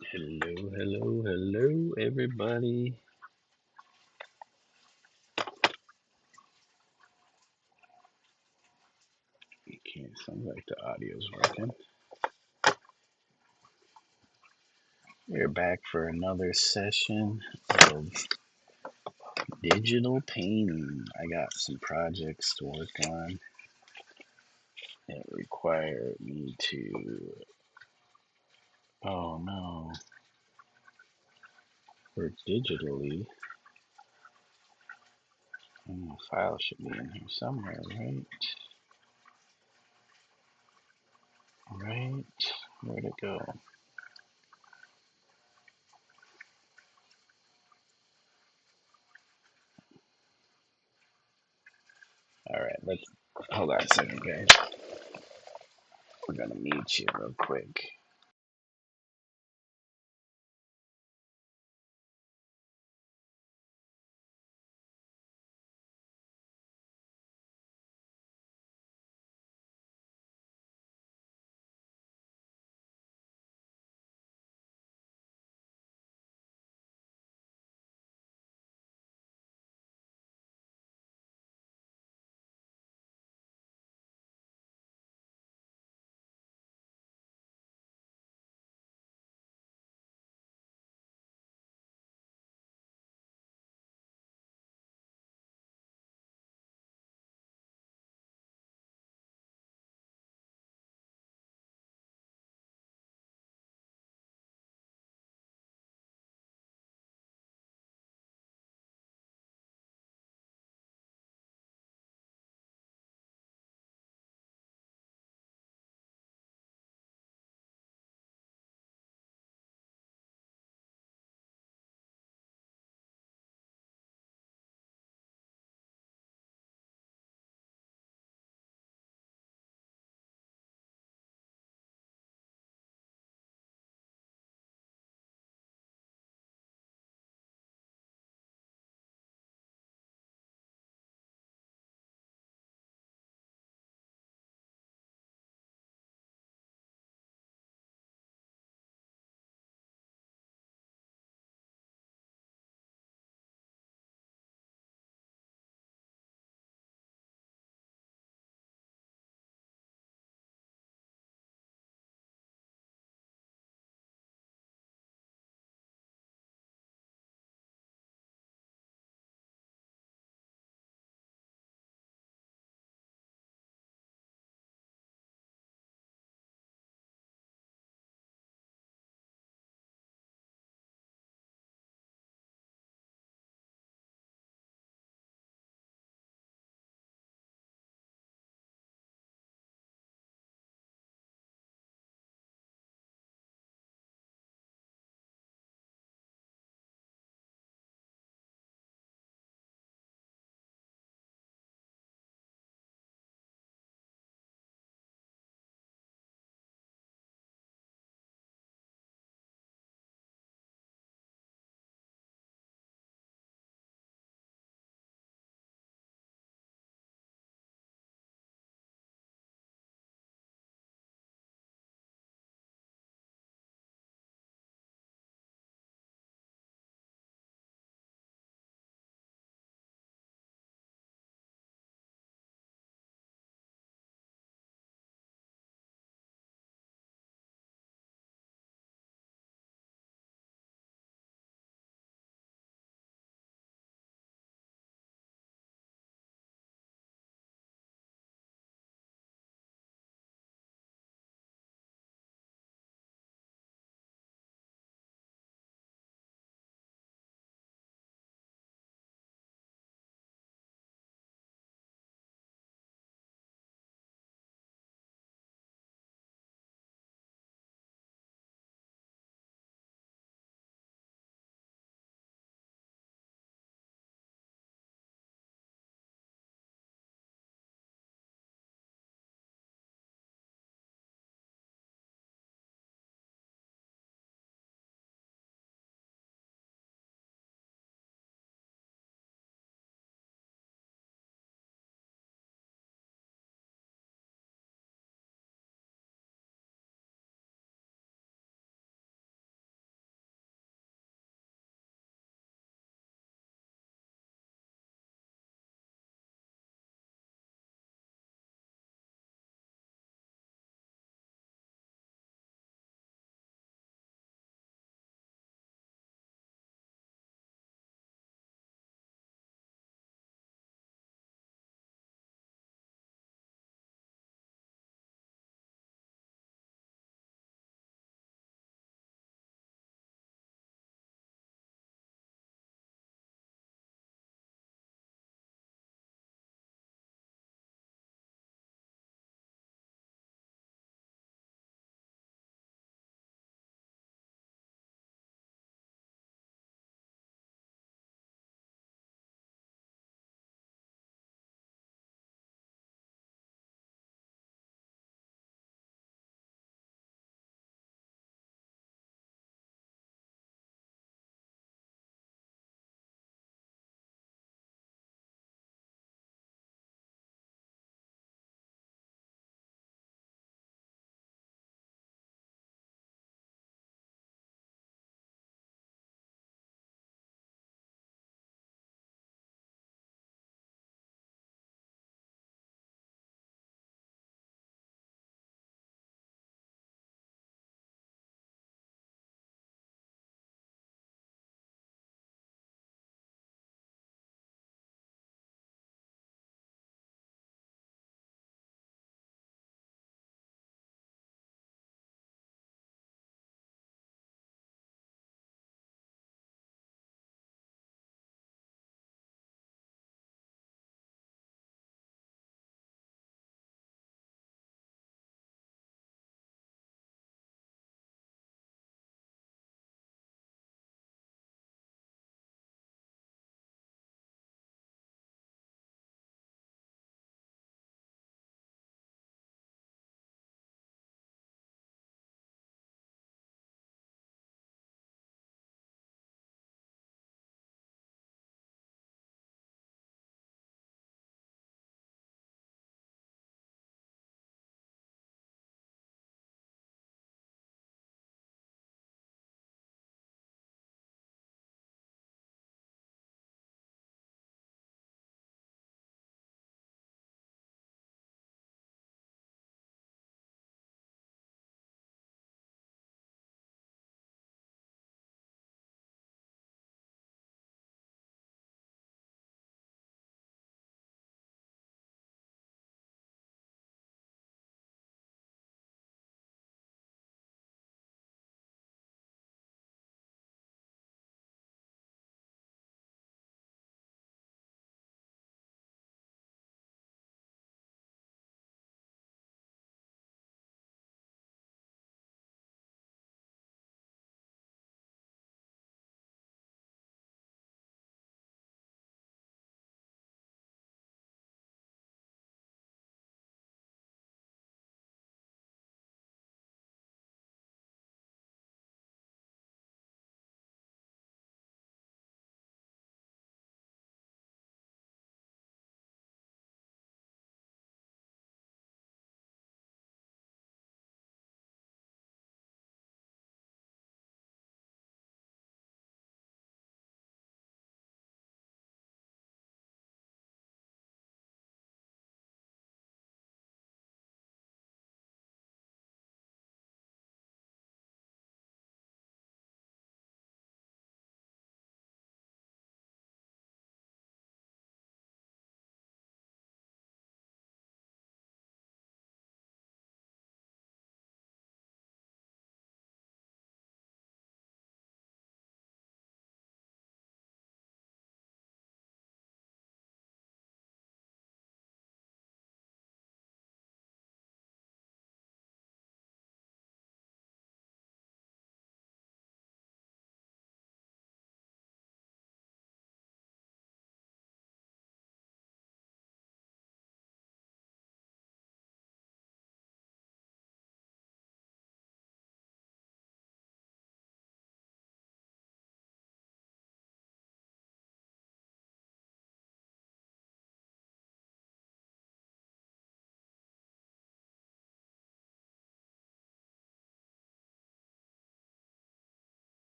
Hello, hello, hello, everybody. Okay, sounds like the audio's working. We're back for another session of digital painting. I got some projects to work on that require me to, oh no, work digitally. The file should be in here somewhere, right? Right? Where'd it go? All right, let's hold on a second, guys. We're gonna meet you real quick.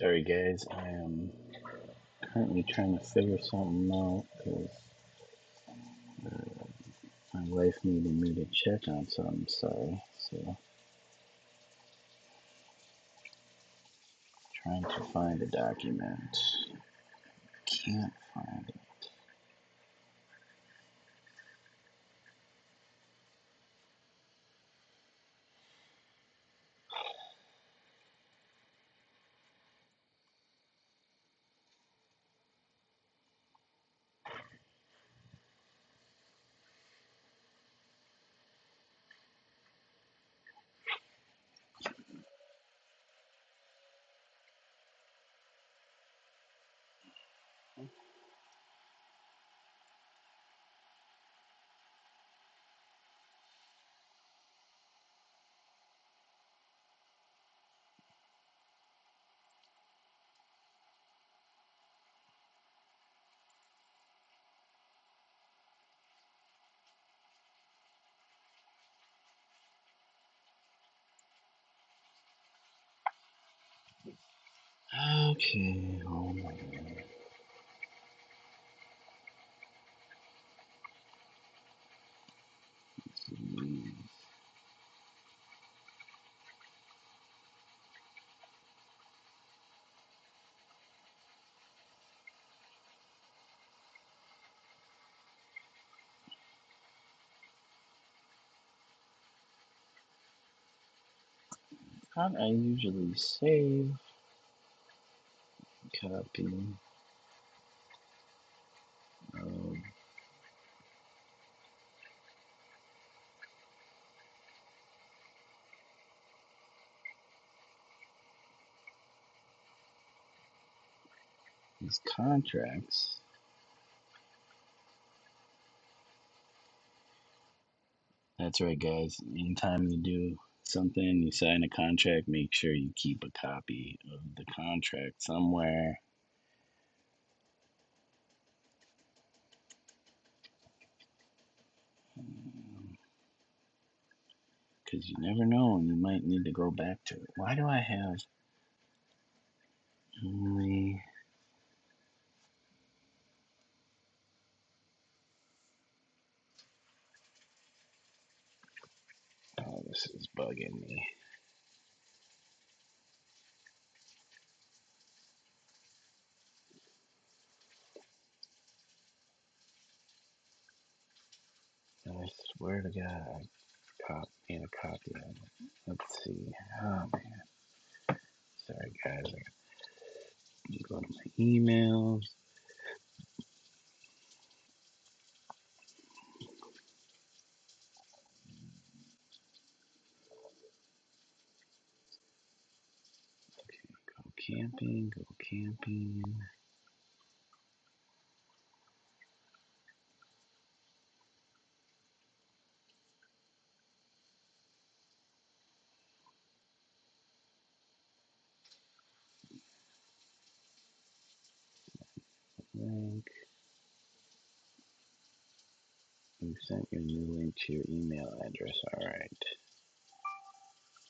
Sorry, guys. I am currently trying to figure something out because my wife needed me to check on something. Sorry. So, trying to find a document. Can't find it. Okay. Oh my God. How I usually save copy of these contracts. That's right, guys. Anytime you do something, you sign a contract, make sure you keep a copy of the contract somewhere. Because you never know, and you might need to go back to it. Why do I have only. Oh, this is bugging me. I swear to God, I made a copy of it. Let's see. Oh, man. Sorry, guys. I gotta go to my emails. Go camping, go camping. Link. You sent your new link to your email address. All right.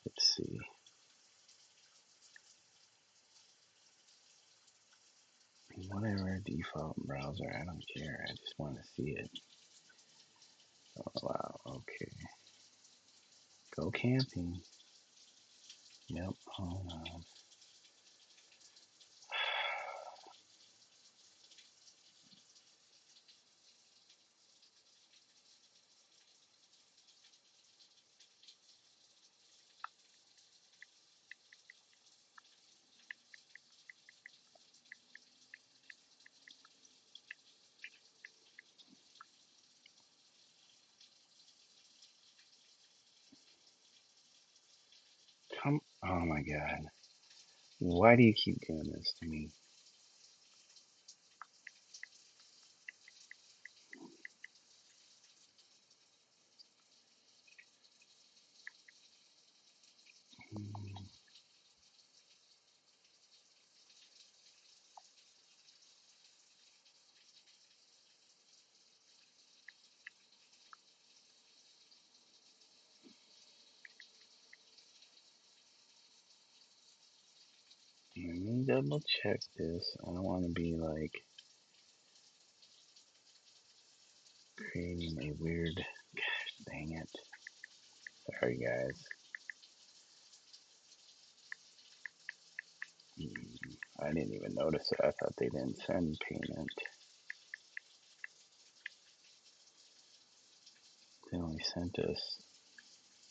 Let's see. Whatever default browser, I don't care. I just want to see it. Oh, wow. Okay. Go camping. Yep. Hold on. Come. Oh my God. Why do you keep doing this to me? me double check this. I don't want to be like creating a weird. Gosh, dang it. Sorry, guys. I didn't even notice it. I thought they didn't send payment. They only sent us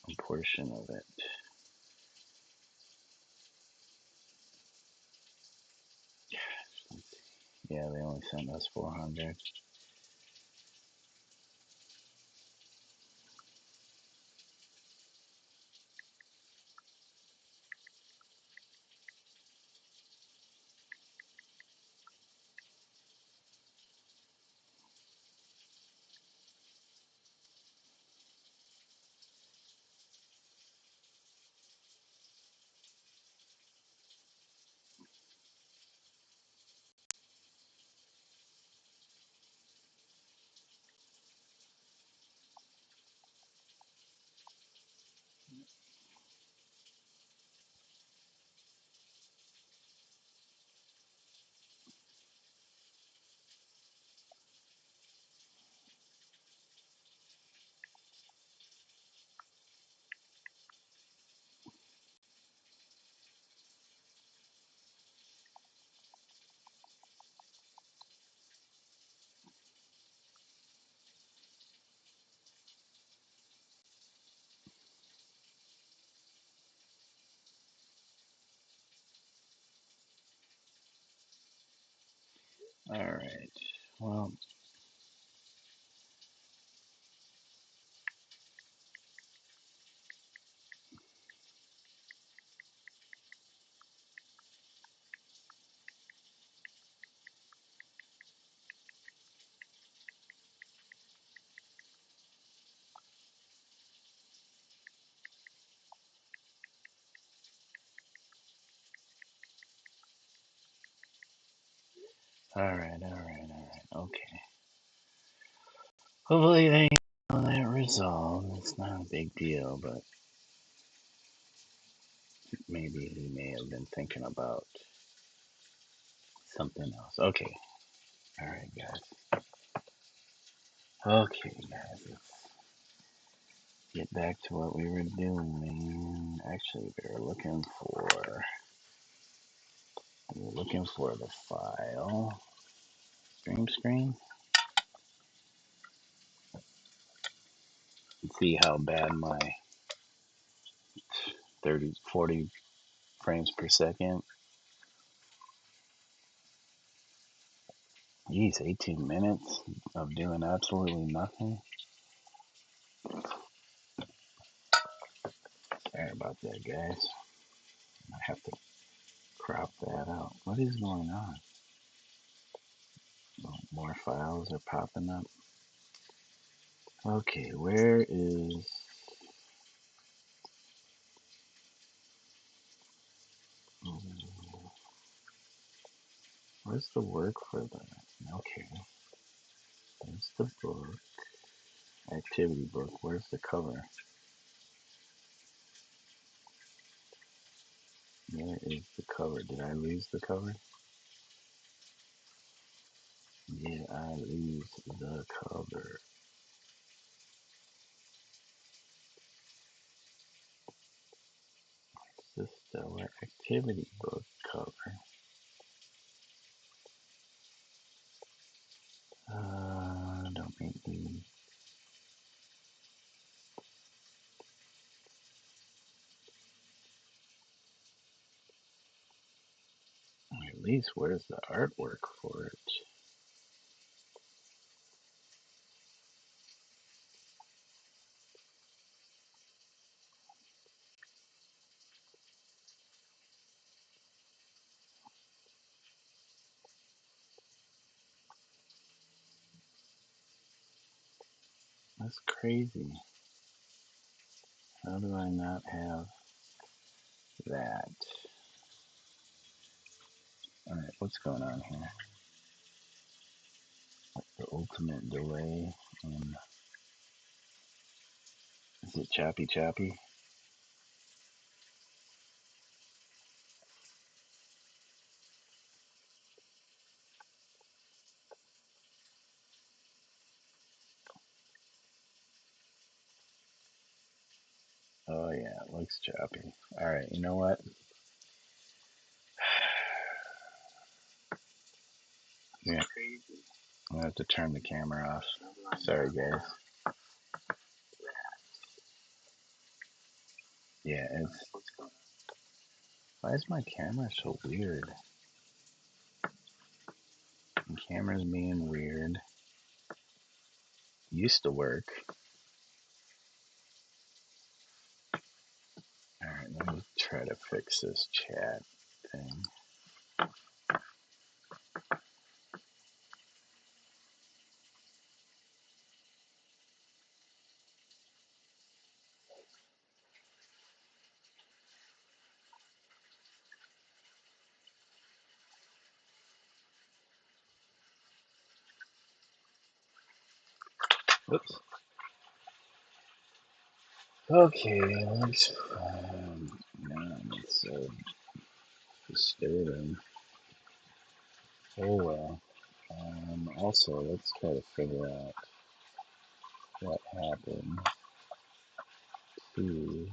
a portion of it. Yeah, they only sent us 400. All right. Well, all right, all right, all right. Okay. Hopefully they know that resolved. It's not a big deal, but maybe he may have been thinking about something else. Okay. All right, guys. Okay, guys. Let's get back to what we were doing. Actually, we were looking for the file. Stream screen. And see how bad my 30, 40 frames per second. Geez, 18 minutes of doing absolutely nothing. Sorry about that, guys. I have to crop that out. What is going on? Oh, more files are popping up. Okay, where is... Where's the work for that? Okay, there's the book. Activity book. Where's the cover? Where is the cover? Did I lose the cover? Did I lose the cover? The Stellar Activity book cover. Don't make me. At least where's the artwork for it? That's crazy. How do I not have that? Alright, what's going on here? The ultimate delay. Is it choppy choppy? Oh yeah, it looks choppy. All right, you know what? Yeah, I'm gonna have to turn the camera off. Sorry, guys. Yeah, it's. Why is my camera so weird? The camera's being weird. Used to work. All right, let me try to fix this chat thing. Whoops. Okay, let's. Man, it's so disturbing. Oh well. Also, let's try to figure out what happened to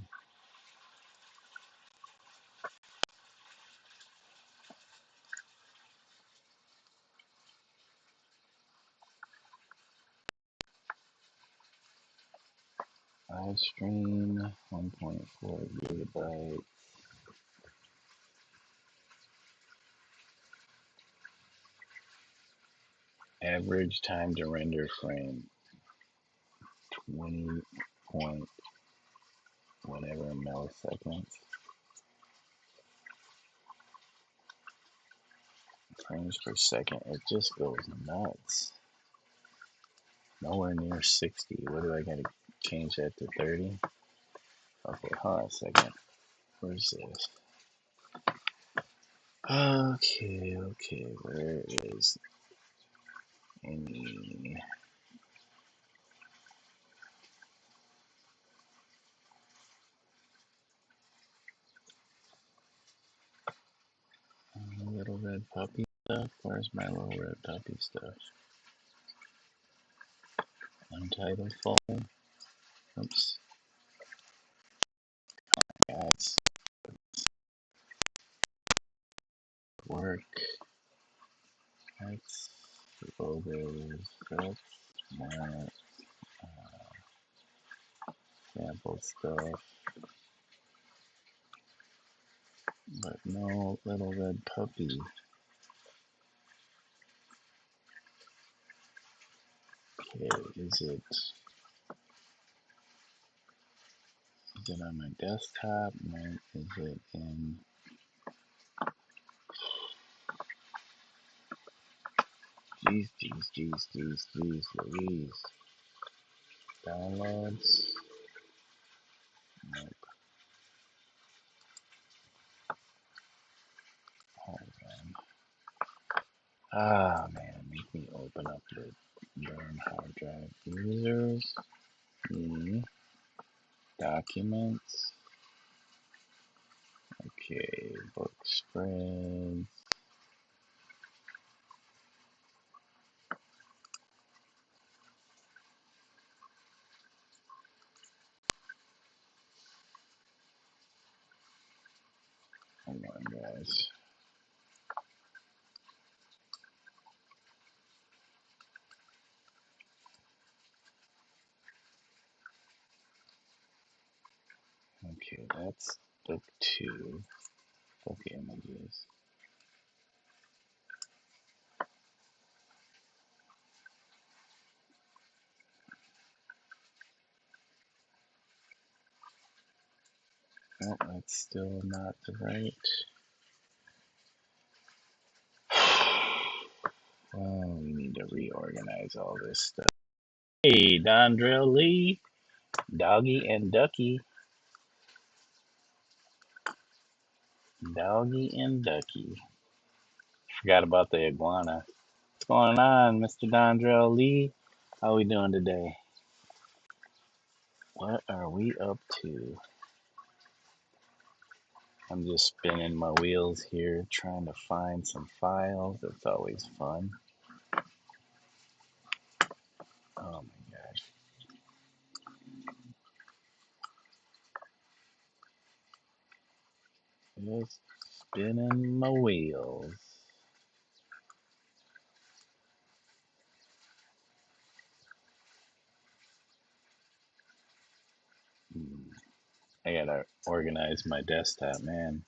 live stream 1.4 gigabyte. Average time to render frame 20 point whatever milliseconds. Frames per second. It just goes nuts. Nowhere near 60. What do I gotta change that to 30? Okay, hold on a second. Where's this? Okay, where is any little red puppy stuff? Where's my little red puppy stuff? Untitled folder. Oops. That's work. That's logos. That's more sample stuff. But no little red puppy. Okay, is it on my desktop? No, is it in jeez Louise. Downloads? Nope. Hold on. Ah man, make me open up the burn hard drive. Users, me, documents. Okay, book spreads. Hang on, guys. Okay, that's book two. Book images. Oh, that's still not the right. Oh, we need to reorganize all this stuff. Hey, Dondrell Lee, Doggy and Ducky. Doggy and Ducky. Forgot about the iguana. What's going on, Mr. Dondrell Lee? How we doing today? What are we up to? I'm just spinning my wheels here, trying to find some files. It's always fun. Oh my gosh. Just spinning my wheels. I gotta organize my desktop, man.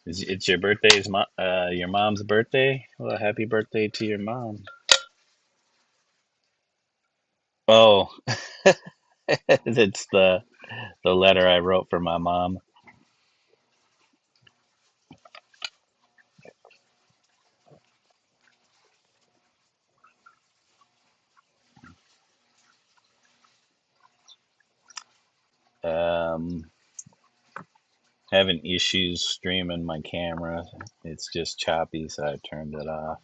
It's your birthday? Is your mom's birthday? Well, happy birthday to your mom. Oh, it's the letter I wrote for my mom. Um, Having issues streaming my camera. It's just choppy, so I turned it off.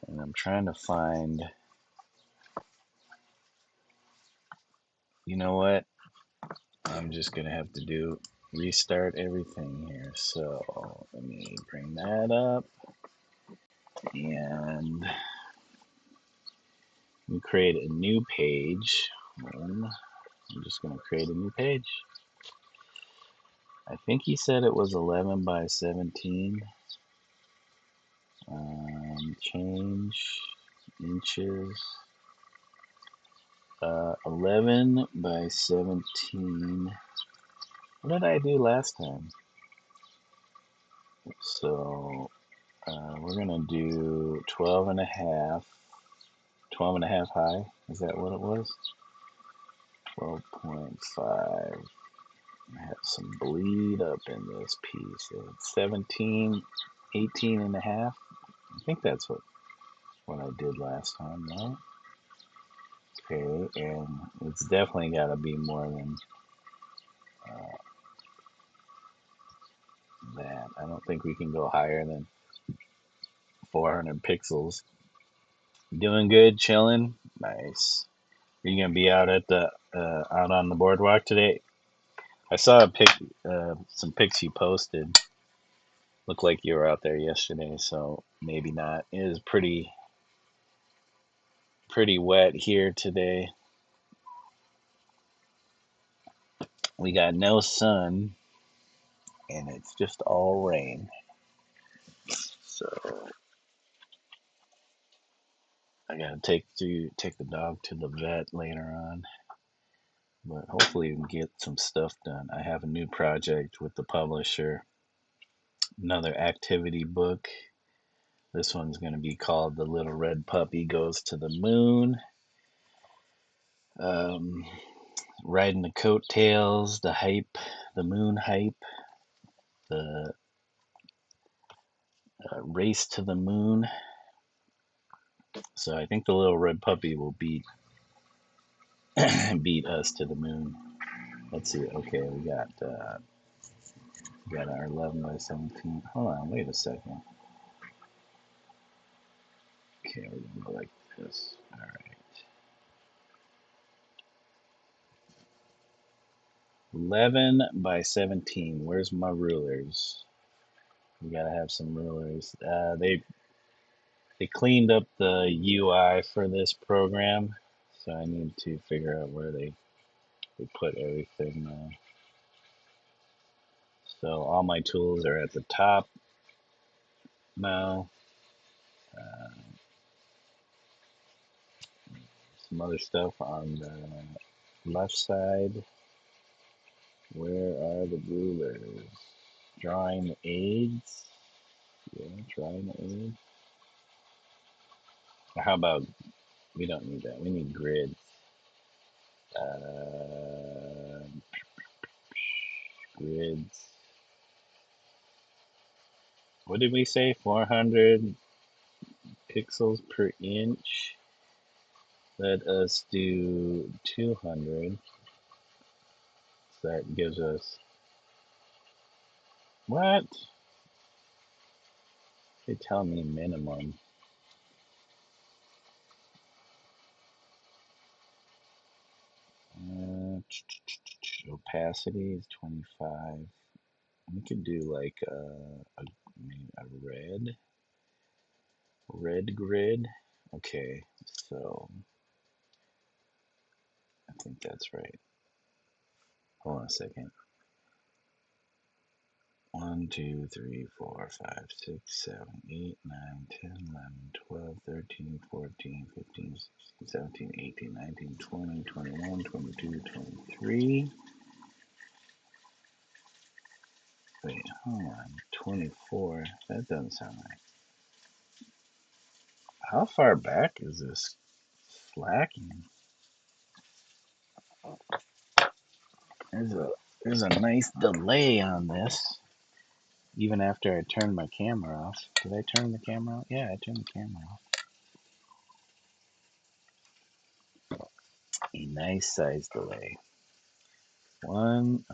And I'm trying to find. You know what? I'm just gonna have to do restart everything here. So let me bring that up and we create a new page. I'm just gonna create a new page. I think he said it was 11 by 17. Change inches. 11 by 17. What did I do last time? So we're gonna do 12 and a half. 12 and a half high. Is that what it was? 12.5. I have some bleed up in this piece. It's 17, 18 and a half. I think that's what I did last time, right? Okay, and it's definitely got to be more than uh, that. I don't think we can go higher than 400 pixels. Doing good, chilling. Nice. Are you gonna be out at the out on the boardwalk today? I saw some pics you posted. Looked like you were out there yesterday, so maybe not. It is pretty wet here today. We got no sun, and it's just all rain. So I gotta take the dog to the vet later on, but hopefully we can get some stuff done. I have a new project with the publisher, another activity book. This one's gonna be called "The Little Red Puppy Goes to the Moon." Um, Riding the coattails, the hype, the moon hype, the race to the moon. So I think the little red puppy will beat us to the moon. Let's see. Okay, we got our 11 by 17. Hold on, wait a second. Okay, we're gonna go like this. All right. 11 by 17. Where's my rulers? We gotta have some rulers. They cleaned up the UI for this program, so I need to figure out where they put everything. So all my tools are at the top now. Uh, some other stuff on the left side. Where are the rulers? Drawing aids. Yeah, drawing aids. Or how about we don't need that? We need grids. Uh, Grids. What did we say? 400 pixels per inch. Let us do 200. So that gives us what? They tell me minimum. Opacity is 25. We could do like a red grid. Okay, so I think that's right. Hold on a second. 1, 2, 3, 4, 5, 6, 7, 8, 9, 10, 11, 12, 13, 14, 15, 16, 17, 18, 19, 20, 21, 22, 23. Wait, hold on. 24. That doesn't sound right. How far back is this slacking? There's a nice delay on this. Even after I turned my camera off. Did I turn the camera off? Yeah, I turned the camera off. A nice size delay. 1,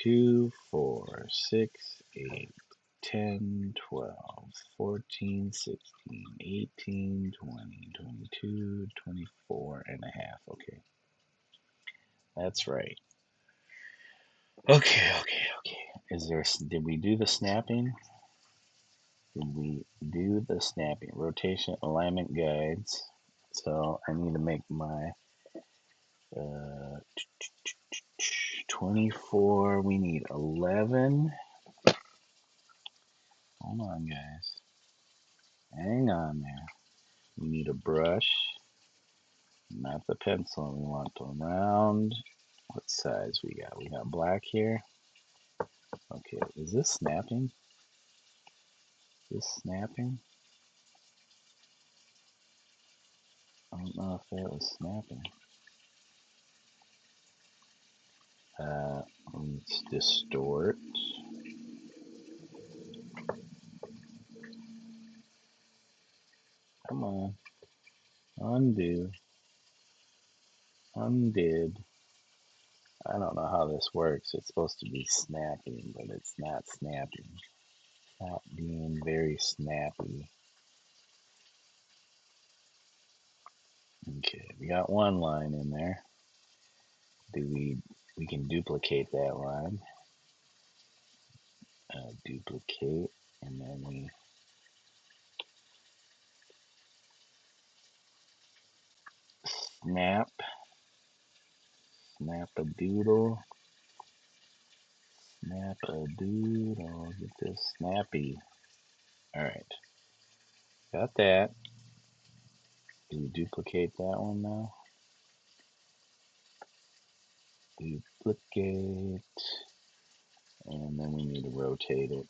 2, 4, 6, 8, 10, 12, 14, 16, 18, 20, 22, 24 and a half. Okay. That's right. Okay. Did we do the snapping? Did we do the snapping? Rotation alignment guides. So I need to make my 24. We need 11. Hold on, guys. Hang on there. We need a brush, not the pencil. We want the round. What size we got? We got black here. Okay, is this snapping? Is this snapping? I don't know if that was snapping. Let's distort. Come on. Undo. Undid. I don't know how this works. It's supposed to be snapping, but it's not snapping. Not being very snappy. Okay, we got one line in there. We can duplicate that line. Duplicate, and then we snap, snap a doodle, snap a doodle. Get this snappy. All right, got that. Do we duplicate that one now? Duplicate, and then we need to rotate it.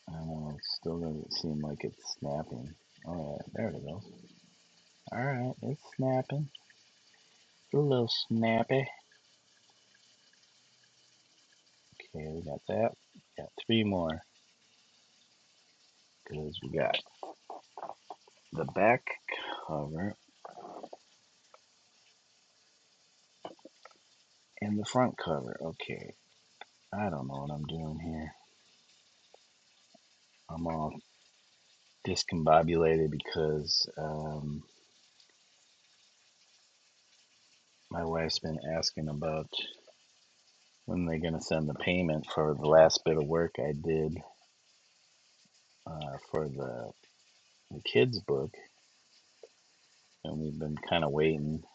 I don't know, it still doesn't seem like it's snapping. All right, there it goes. All right, it's snapping. It's a little snappy. Okay, we got that. Got 3 more. Because we got the back cover and the front cover. Okay, I don't know what I'm doing here. I'm all discombobulated because my wife's been asking about when they're going to send the payment for the last bit of work I did for the kids' book. And we've been kind of waiting.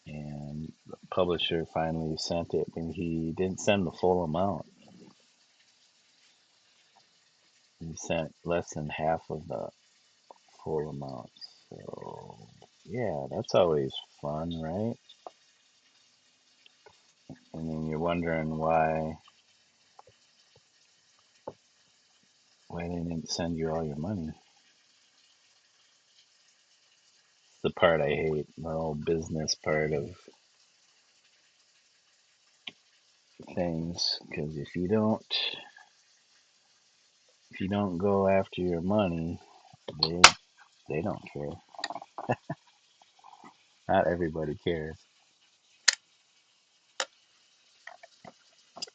And the publisher finally sent it, and he didn't send the full amount. He sent less than half of the full amount. So, yeah, that's always fun, right? And then you're wondering why they didn't send you all your money. It's the part I hate, the whole business part of things. Because if you don't go after your money, they they don't care. Not everybody cares.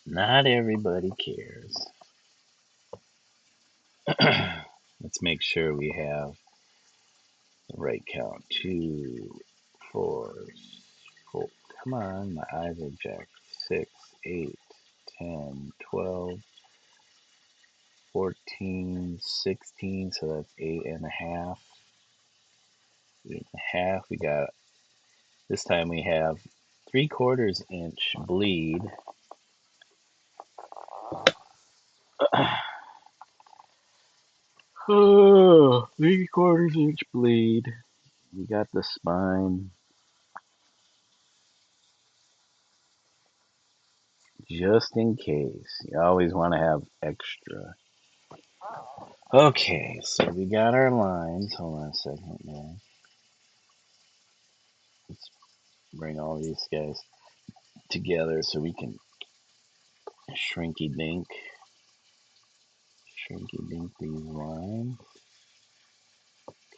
Not everybody cares. Let's make sure we have the right count. 2, 4, 4. Come on, my eyes are jacked. 6, 8, 10, 12, 14, 16. So that's 8.5. 8.5. We got this time we have 3/4 inch bleed. Oh, 3/4 inch blade. We got the spine just in case. You always want to have extra. Okay, so we got our lines. Hold on a second, man. Let's bring all these guys together so we can shrinky dink these lines.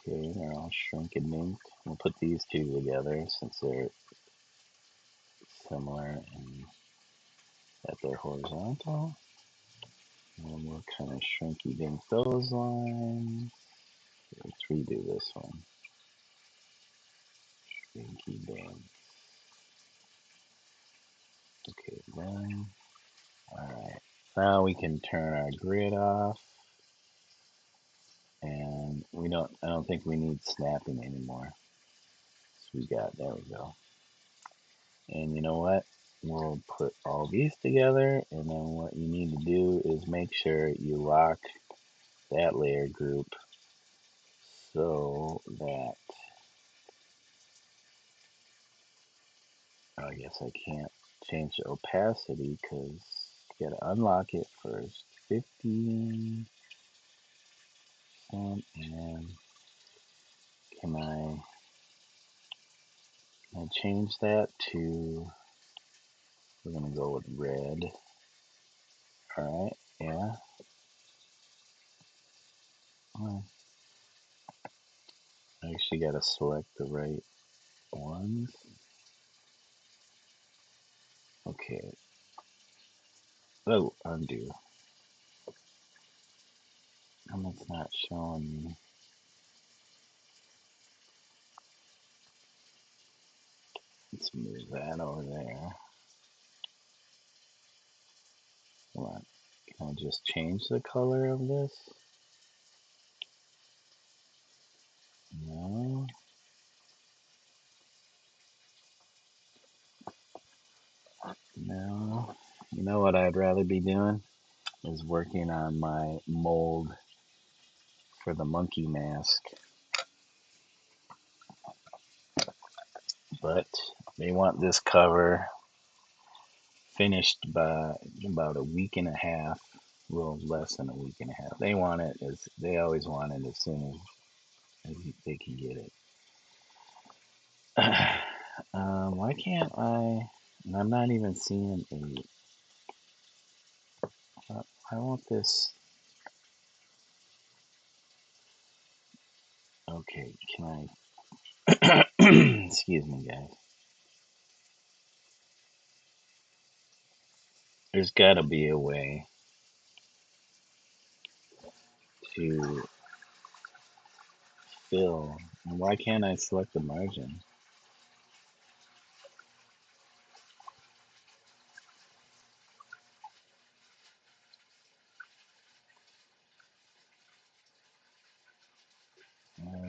Okay, they're all shrinky dinked. We'll put these two together since they're similar and that they're horizontal. And we'll kind of shrinky dink those lines. Let's redo this one. Shrinky dink. Okay, done. Alright. Now we can turn our grid off. And I don't think we need snapping anymore. So there we go. And you know what? We'll put all these together, and then what you need to do is make sure you lock that layer group so that, I guess I can't change the opacity because you gotta unlock it first. 15%, and can I change that to, we're gonna go with red. Alright, yeah. Well, I actually gotta select the right ones. Okay. Oh, undo. It's not showing me. Let's move that over there. Hold on. Can I just change the color of this? No. No. You know what I'd rather be doing? Is working on my mold for the monkey mask. But they want this cover finished by about a week and a half. A little less than a week and a half. They always want it as soon as they can get it. Why can't I? And I'm not even seeing I want this. Okay, can I? Excuse me, guys. There's got to be a way to fill. Why can't I select the margin?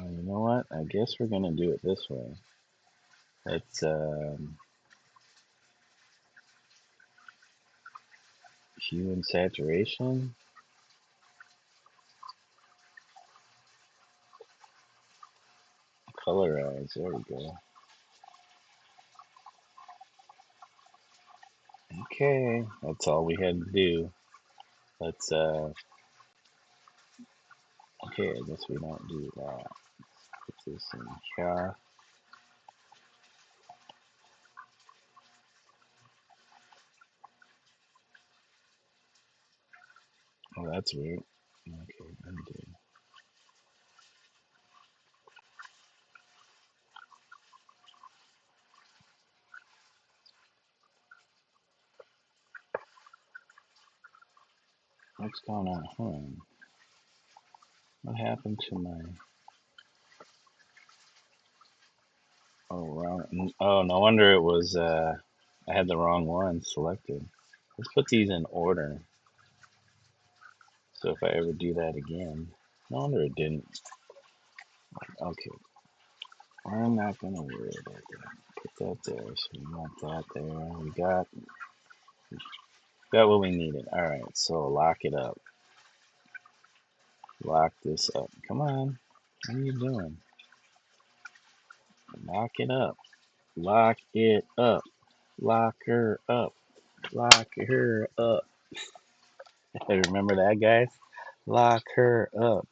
You know what? I guess we're gonna do it this way. Let's hue and saturation. Colorize. There we go. Okay, that's all we had to do. Let's okay, I guess we don't do that. Put this in here. Oh, that's weird. Okay, undo. What's going on? Hold on. What happened to my? Oh, wrong. Oh, no wonder it was. I had the wrong one selected. Let's put these in order. So if I ever do that again, no wonder it didn't. Okay, I'm not gonna worry about that. Put that there. So we want that there. We got Got what we needed. All right, so lock it up. Lock this up. Come on. What are you doing? Lock it up. Lock it up. Lock her up. Lock her up. Remember that, guys? Lock her up.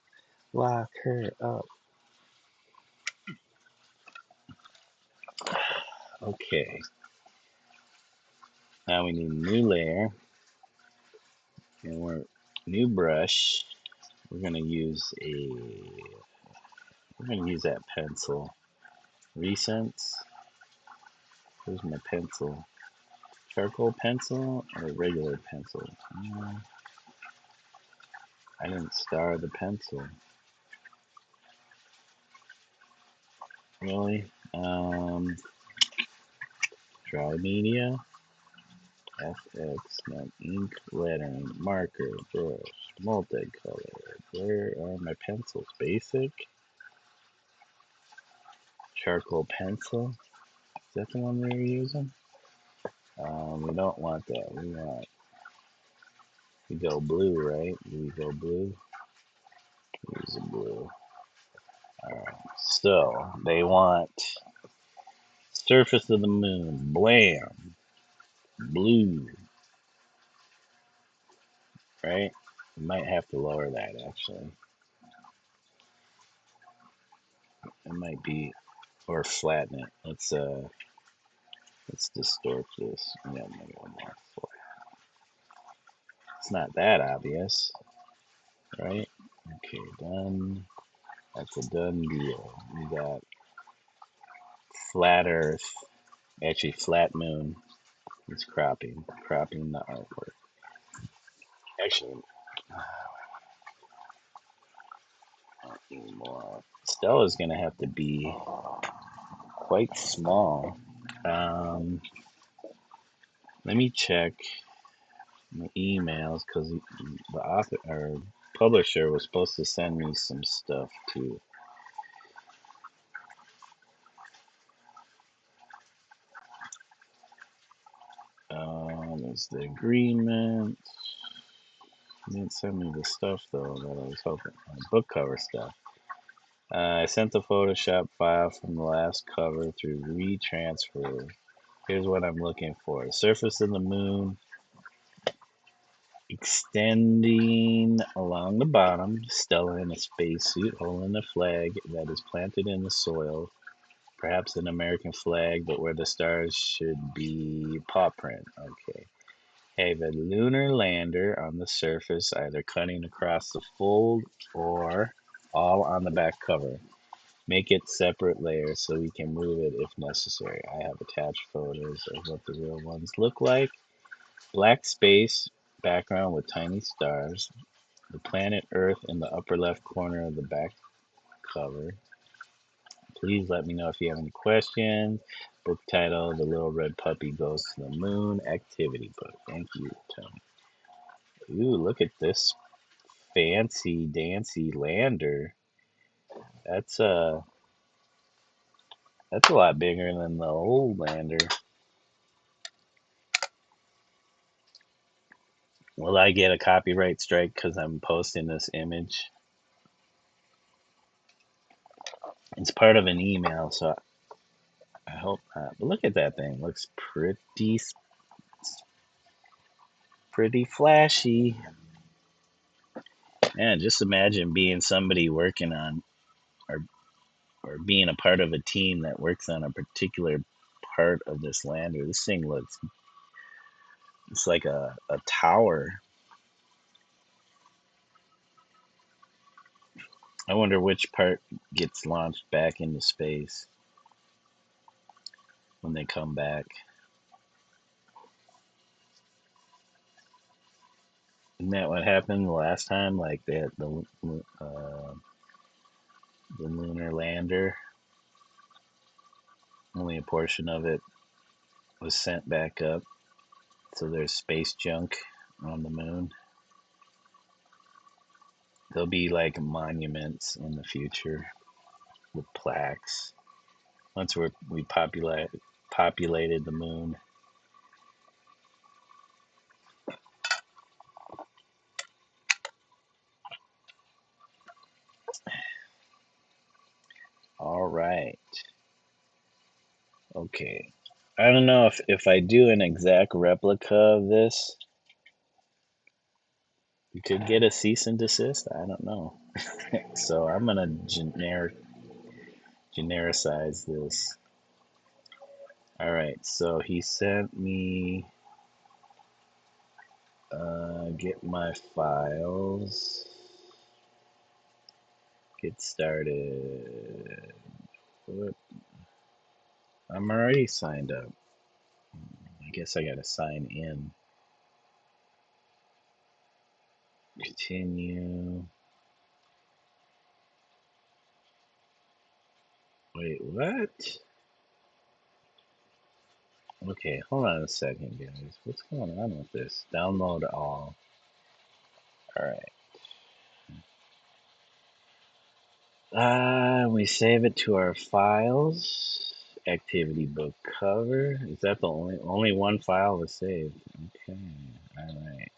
Lock her up. Okay. Now we need a new layer. And new brush. We're gonna use that pencil. Recents. Where's my pencil? Charcoal pencil or regular pencil? I didn't star the pencil. Really? Dry media. FX, ink, lettering, marker, brush, multicolor. Where are my pencils? Basic. Charcoal pencil. Is that the one we were using? We don't want that. We go blue, right? We go blue. Use a blue. Alright. So they want surface of the moon. Blam. Blue. Right? We might have to lower that actually. It might be, or flatten it. Let's distort this. Yeah, maybe one more. It's not that obvious, right? Okay, done. That's a done deal. We got flat Earth, actually flat moon. It's cropping the artwork. Actually, not anymore. Stella's gonna have to be quite small. Um, Let me check my emails because the author or publisher was supposed to send me some stuff too. There's the agreement. He didn't send me the stuff though that I was hoping. Book cover stuff. I sent the Photoshop file from the last cover through retransfer. Here's what I'm looking for: surface of the moon extending along the bottom, Stella in a spacesuit holding a flag that is planted in the soil, perhaps an American flag, but where the stars should be paw print. Okay. Have a lunar lander on the surface, either cutting across the fold or all on the back cover. Make it separate layers so we can move it if necessary. I have attached photos of what the real ones look like. Black space background with tiny stars. The planet Earth in the upper left corner of the back cover. Please let me know if you have any questions. Book title: The Little Red Puppy Goes to the Moon. Activity book. Thank you, Tony. Ooh, look at this fancy dancy lander. That's that's a lot bigger than the old lander. Will I get a copyright strike because I'm posting this image? It's part of an email, so I hope not. But look at that thing. Looks pretty flashy. Man, just imagine being somebody working on or or being a part of a team that works on a particular part of this lander. This thing looks, it's like a tower. I wonder which part gets launched back into space when they come back. Isn't that what happened the last time? Like they had the lunar lander, only a portion of it was sent back up. So there's space junk on the moon. There'll be like monuments in the future with plaques. Once we populated the moon. All right. Okay. I don't know if I do an exact replica of this, you could get a cease and desist. I don't know. So I'm gonna genericize this. All right. So he sent me get my files. Get started. What? I'm already signed up. I guess I gotta sign in. Continue. Wait, what? Okay, hold on a second, guys. What's going on with this? Download all. Alright. We save it to our files. Activity book cover. Is that the only one file was saved? Okay. Alright.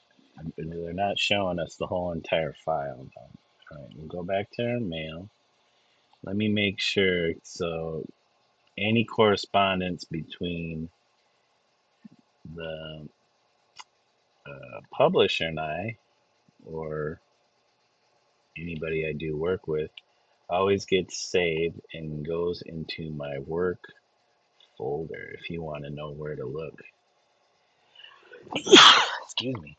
They're not showing us the whole entire file. Alright, we'll go back to our mail. Let me make sure. So any correspondence between the publisher and I, or anybody I do work with, always gets saved and goes into my work folder if you want to know where to look. Excuse me.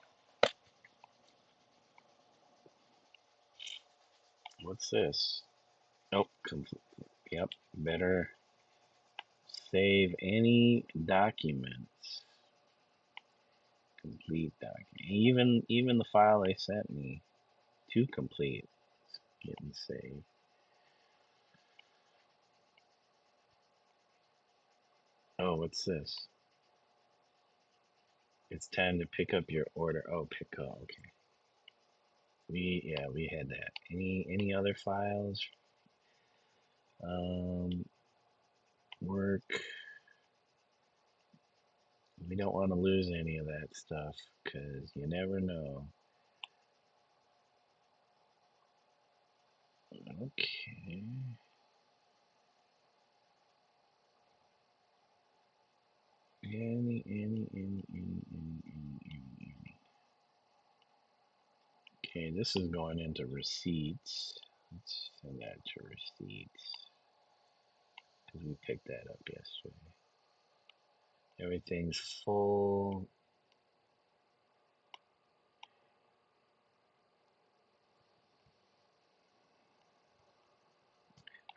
What's this? Nope. Yep. Better save any documents. Complete document. Even the file they sent me to complete is getting saved. Oh, what's this? It's time to pick up your order. Oh, pick up. Okay. We had that. Any other files? Work. We don't want to lose any of that stuff because you never know. Okay. Any. Okay, this is going into receipts. Let's send that to receipts because we picked that up yesterday. Everything's full.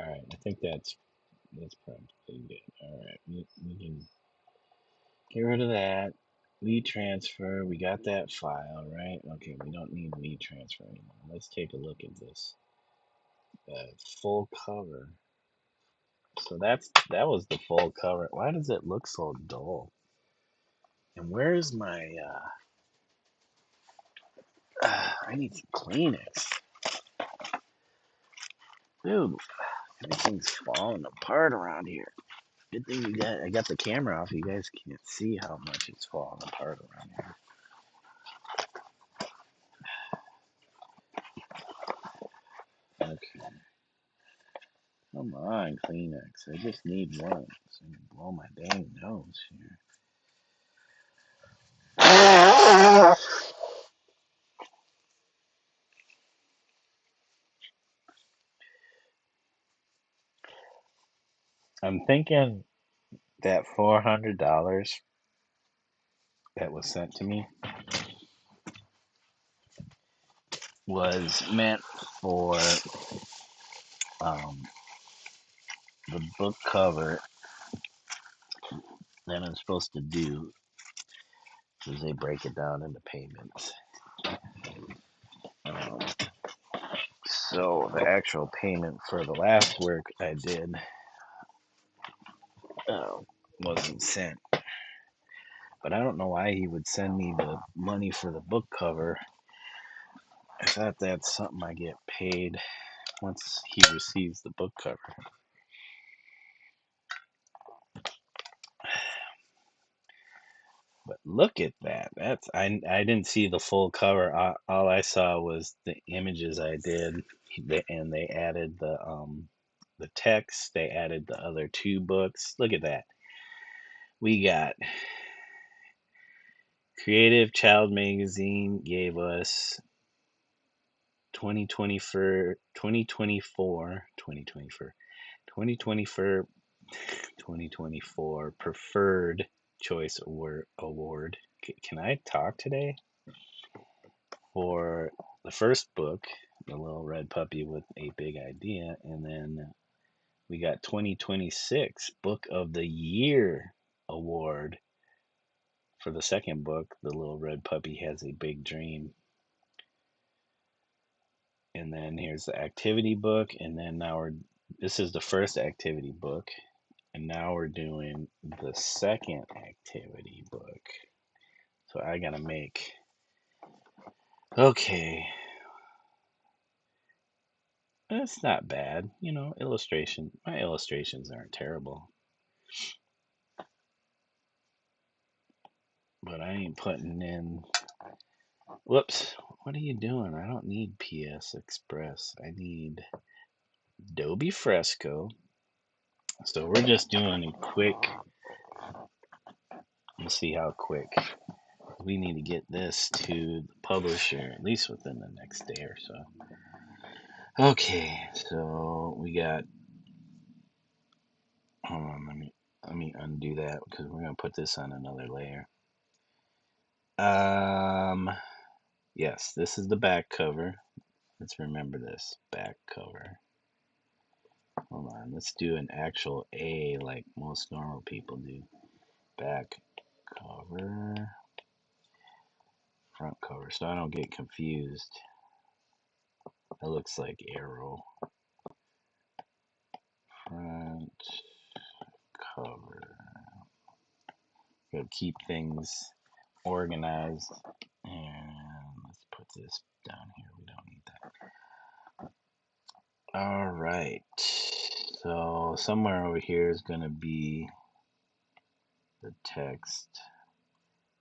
All right, I think that's probably good. All right, we can get rid of that. We transfer. We got that file, right? Okay, we don't need we transfer anymore. Let's take a look at this. Full cover. So that was the full cover. Why does it look so dull? And where's my? I need some Kleenex, dude. Everything's falling apart around here. Good thing I got the camera off. You guys can't see how much it's falling apart around here. Okay. Come on, Kleenex. I just need one. So I can blow my dang nose here. I'm thinking that $400 that was sent to me was meant for um, the book cover that I'm supposed to do, because they break it down into payments. Um, so the actual payment for the last work I did uh, wasn't sent. But I don't know why he would send me the money for the book cover. I thought that's something I get paid once he receives the book cover. But look at that. I didn't see the full cover. All I saw was the images I did, and they added the the text. They added the other 2 books. Look at that. We got Creative Child Magazine gave us 2024 2024 2024 2024 2024 Preferred Choice Award. Can I talk today? For the first book, The Little Red Puppy with a Big Idea, and then we got 2026 Book of the Year award for the second book, The Little Red Puppy Has a Big Dream. And then here's the activity book, and then this is the first activity book, and now we're doing the second activity book. So I gotta make, okay, that's not bad, illustration. My illustrations aren't terrible, but I ain't putting in. Whoops, what are you doing? I don't need PS Express. I need Adobe Fresco. So we're just doing a quick. Let's see how quick. We need to get this to the publisher at least within the next day or so. Okay, so we got. Hold on, let me undo that because we're gonna put this on another layer. Yes, this is the back cover. Let's remember this back cover. Hold on, let's do an actual A like most normal people do. Back cover, front cover, so I don't get confused. That looks like arrow. Front cover. Gotta keep things organized. And let's put this down here. We don't need that. All right. So somewhere over here is going to be the text.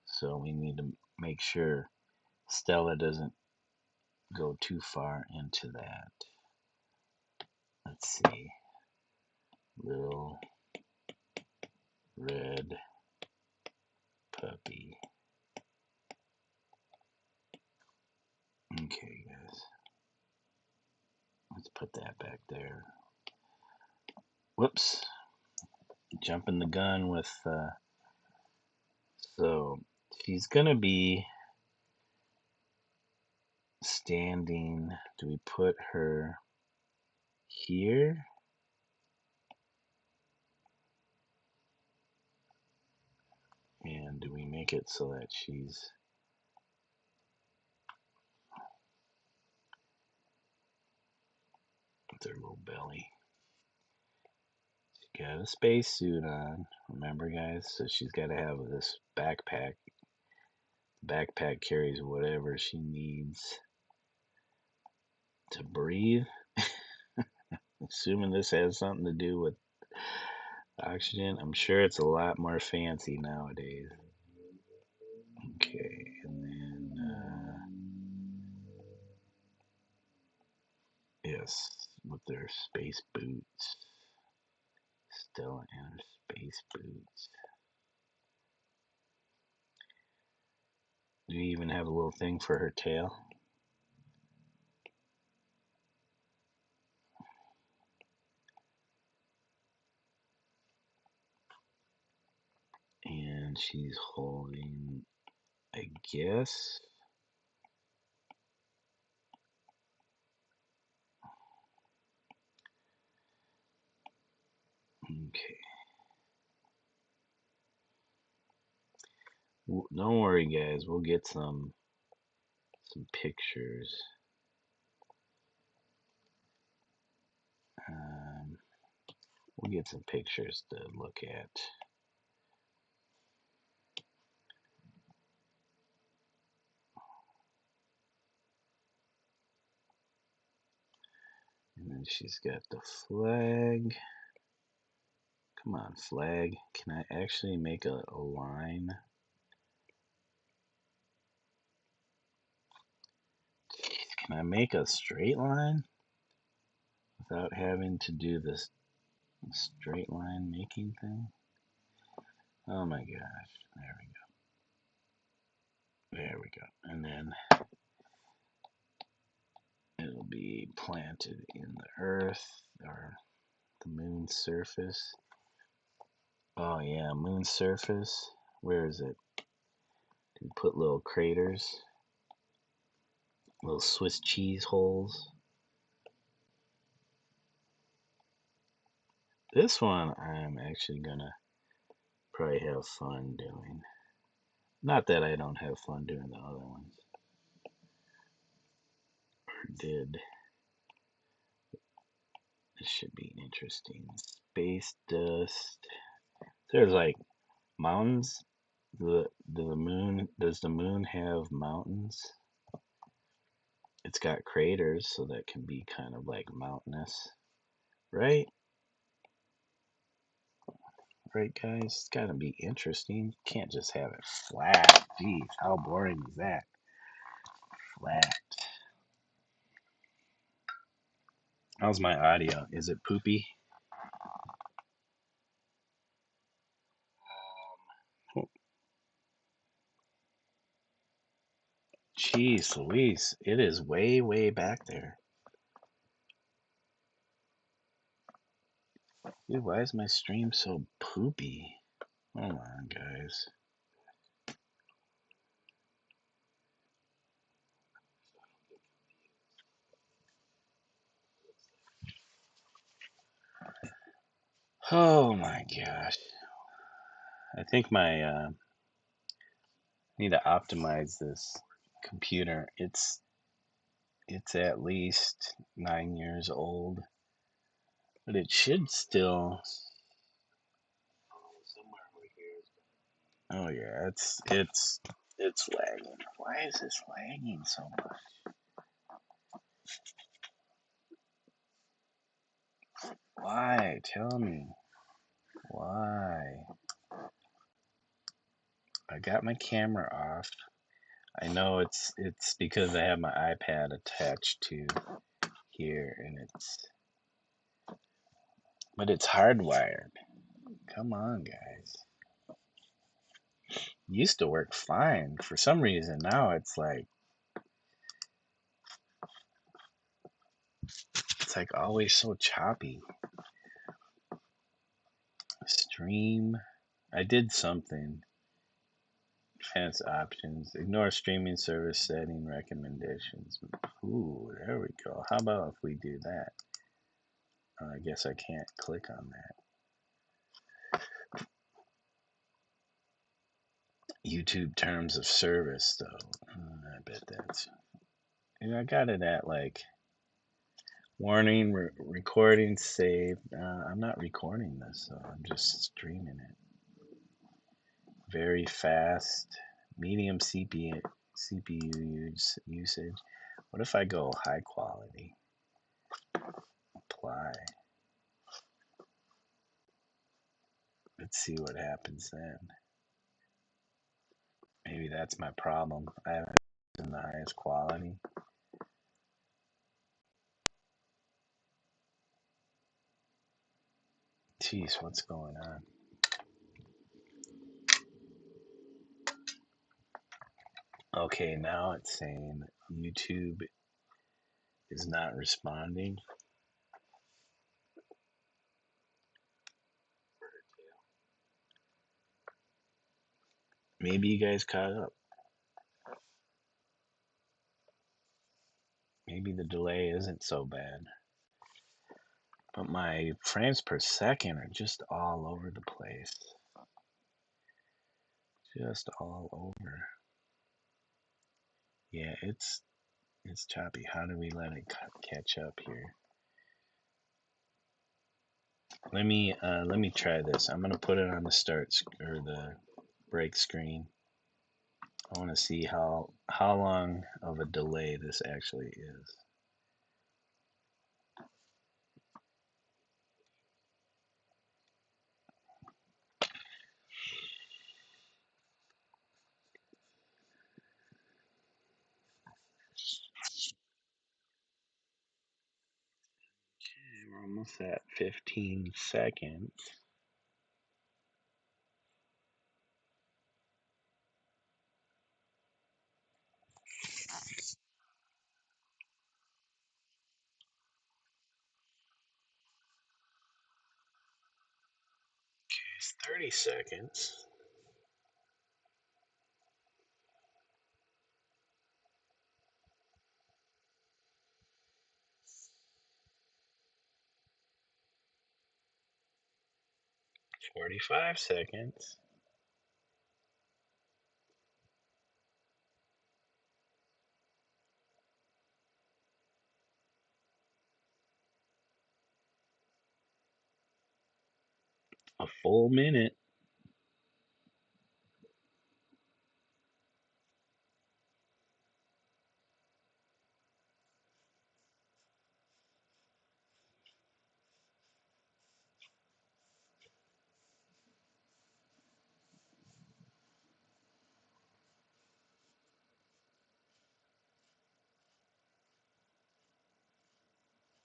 So we need to make sure Stella doesn't go too far into that. Let's see. Little red puppy. Okay, guys. Let's put that back there. Whoops. Jumping the gun with. So she's going to be standing. Do we put her here? And do we make it so that she's with her little belly? She got a spacesuit on. Remember, guys? So she's got to have this backpack. The backpack carries whatever she needs to breathe. Assuming this has something to do with oxygen. I'm sure it's a lot more fancy nowadays. Okay, and then yes, with their space boots. Stella and her space boots. Do you even have a little thing for her tail? And she's holding, I guess. Okay. Don't worry, guys. We'll get some pictures. We'll get some pictures to look at. And then she's got the flag. Come on, flag. Can I actually make a line? Jeez, can I make a straight line without having to do this straight line making thing. Oh my gosh. There we go. There we go. And then it'll be planted in the earth or the moon's surface. Oh yeah, moon surface. Where is it? You put little craters, little Swiss cheese holes. This one I'm actually gonna probably have fun doing. Not that I don't have fun doing the other ones. Or did. This should be interesting. Space dust. There's like mountains. The moon, does the moon have mountains? It's got craters, so that can be kind of like mountainous, right? Right, guys? It's gotta be interesting. Can't just have it flat. Geez, how boring is that? Flat. How's my audio? Is it poopy? Jeez Louise, it is way, way back there. Dude, why is my stream so poopy? Hold on, guys. Oh my gosh. I think my need to optimize this computer. It's at least 9 years old, but it should still. Oh yeah, it's lagging. Why is this lagging so much? Why? Tell me. Why? I got my camera off. I know it's because I have my iPad attached to here and but it's hardwired. Come on, guys. Used to work fine. For some reason now it's like always so choppy. Stream. I did something. Advanced options. Ignore streaming service setting recommendations. Ooh, there we go. How about if we do that? I guess I can't click on that. YouTube terms of service, though. I bet that's. I got it at like warning, recording saved. I'm not recording this, so I'm just streaming it. Very fast, medium CPU usage. What if I go high quality? Apply. Let's see what happens then. Maybe that's my problem. I haven't in the highest quality. Jeez, what's going on? Okay, now it's saying YouTube is not responding. Maybe you guys caught up. Maybe the delay isn't so bad. But my frames per second are just all over the place. Just all over. Yeah, it's choppy. How do we let it catch up here? Let me try this. I'm gonna put it on the or the break screen. I want to see how long of a delay this actually is. Almost at 15 seconds. It's 30 seconds. 45 seconds. A full minute.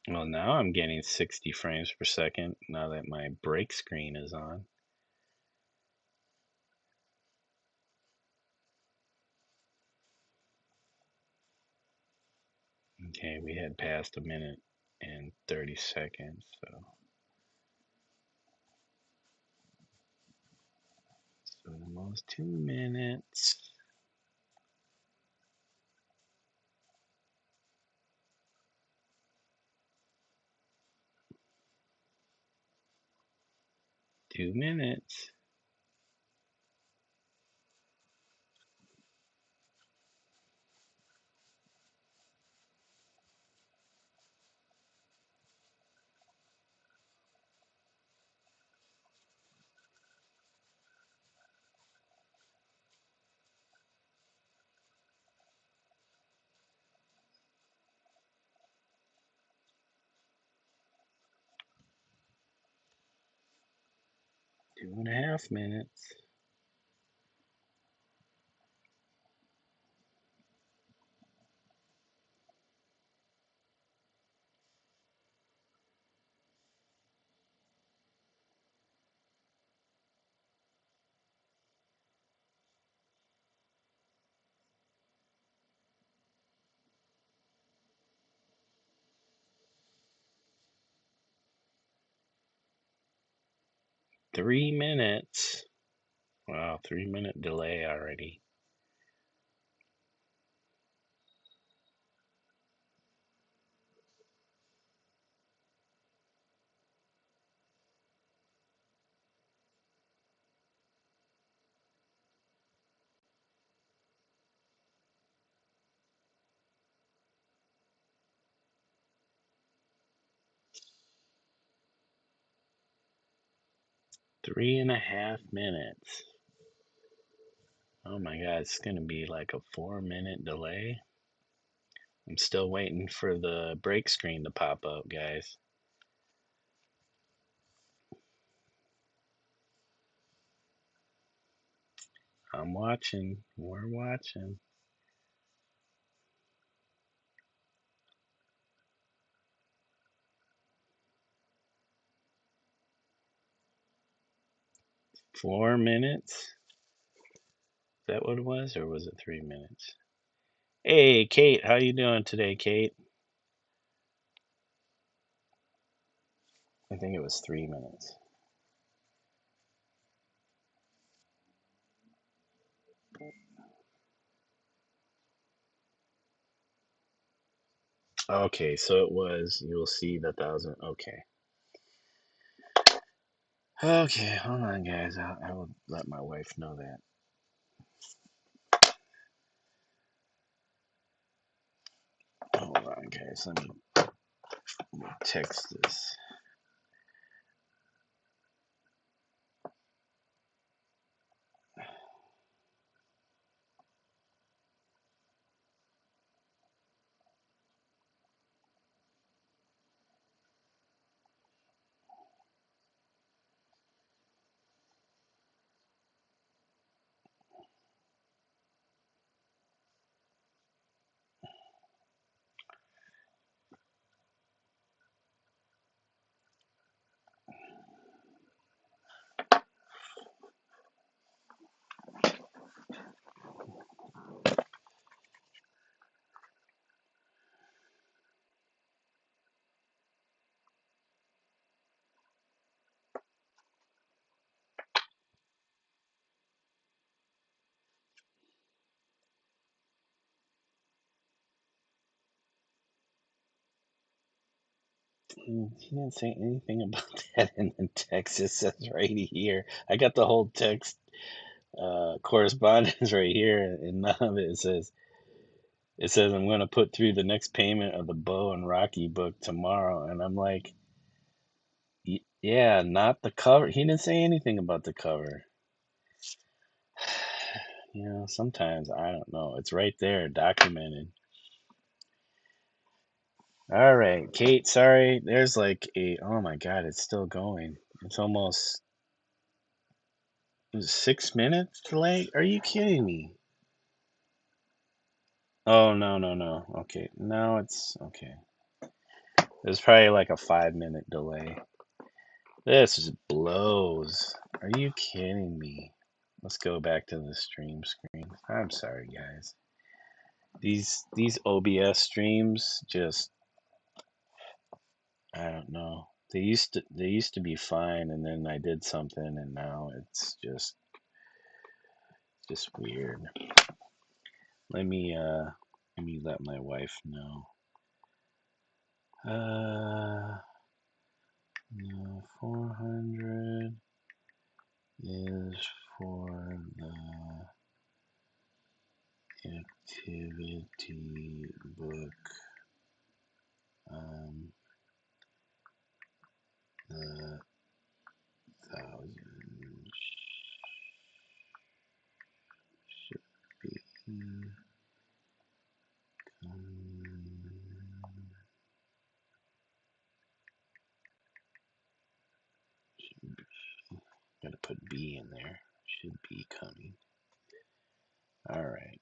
Well, now I'm getting 60 frames per second now that my break screen is on. Okay, we had passed a minute and 30 seconds, so almost 2 minutes. Two minutes. Two and a half minutes. Three minutes. Wow, 3 minute delay already. Three and a half minutes. Oh my god, it's gonna be like a 4 minute delay. I'm still waiting for the break screen to pop up, guys. I'm watching. We're watching. 4 minutes? Is that what it was, or was it 3 minutes? Hey, Kate, how you doing today, Kate? I think it was 3 minutes. Okay, so it was. You'll see the 1,000. Okay. Okay, hold on, guys. I will let my wife know that. Hold on, guys. Let me text this. He didn't say anything about that in the text. It says right here. I got the whole text correspondence right here, and none of it says I'm going to put through the next payment of the Bo and Rocky book tomorrow, and I'm like, yeah, not the cover. He didn't say anything about the cover. Sometimes I don't know. It's right there, documented. All right, Kate. Sorry, there's like oh my God, it's still going. It's almost 6 minutes late. Are you kidding me? Oh no no no. Okay, now it's okay. There's probably like a 5 minute delay. This just blows. Are you kidding me? Let's go back to the stream screen. I'm sorry, guys. These OBS streams just I don't know. They used to be fine, and then I did something, and now it's just weird. Let me let my wife know. No, 400 is for the activity book. The 1,000 should be gotta put B in there. Should be coming. All right.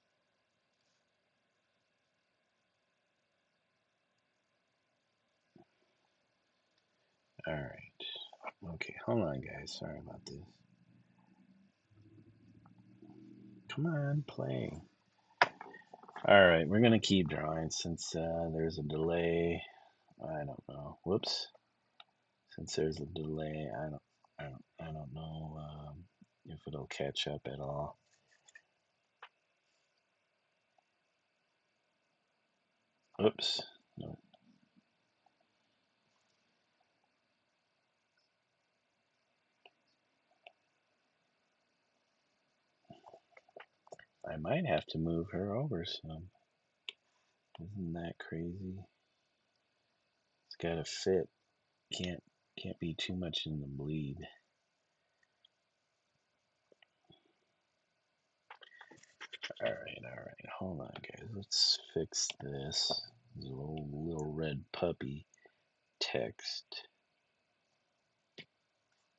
All right. Okay, hold on, guys. Sorry about this. Come on, play. All right, we're gonna keep drawing since there's a delay. I don't know. Whoops. Since there's a delay, I don't know if it'll catch up at all. Oops. No. I might have to move her over some. Isn't that crazy? It's gotta fit. Can't be too much in the bleed. All right. Hold on, guys. Let's fix this. This little red puppy text.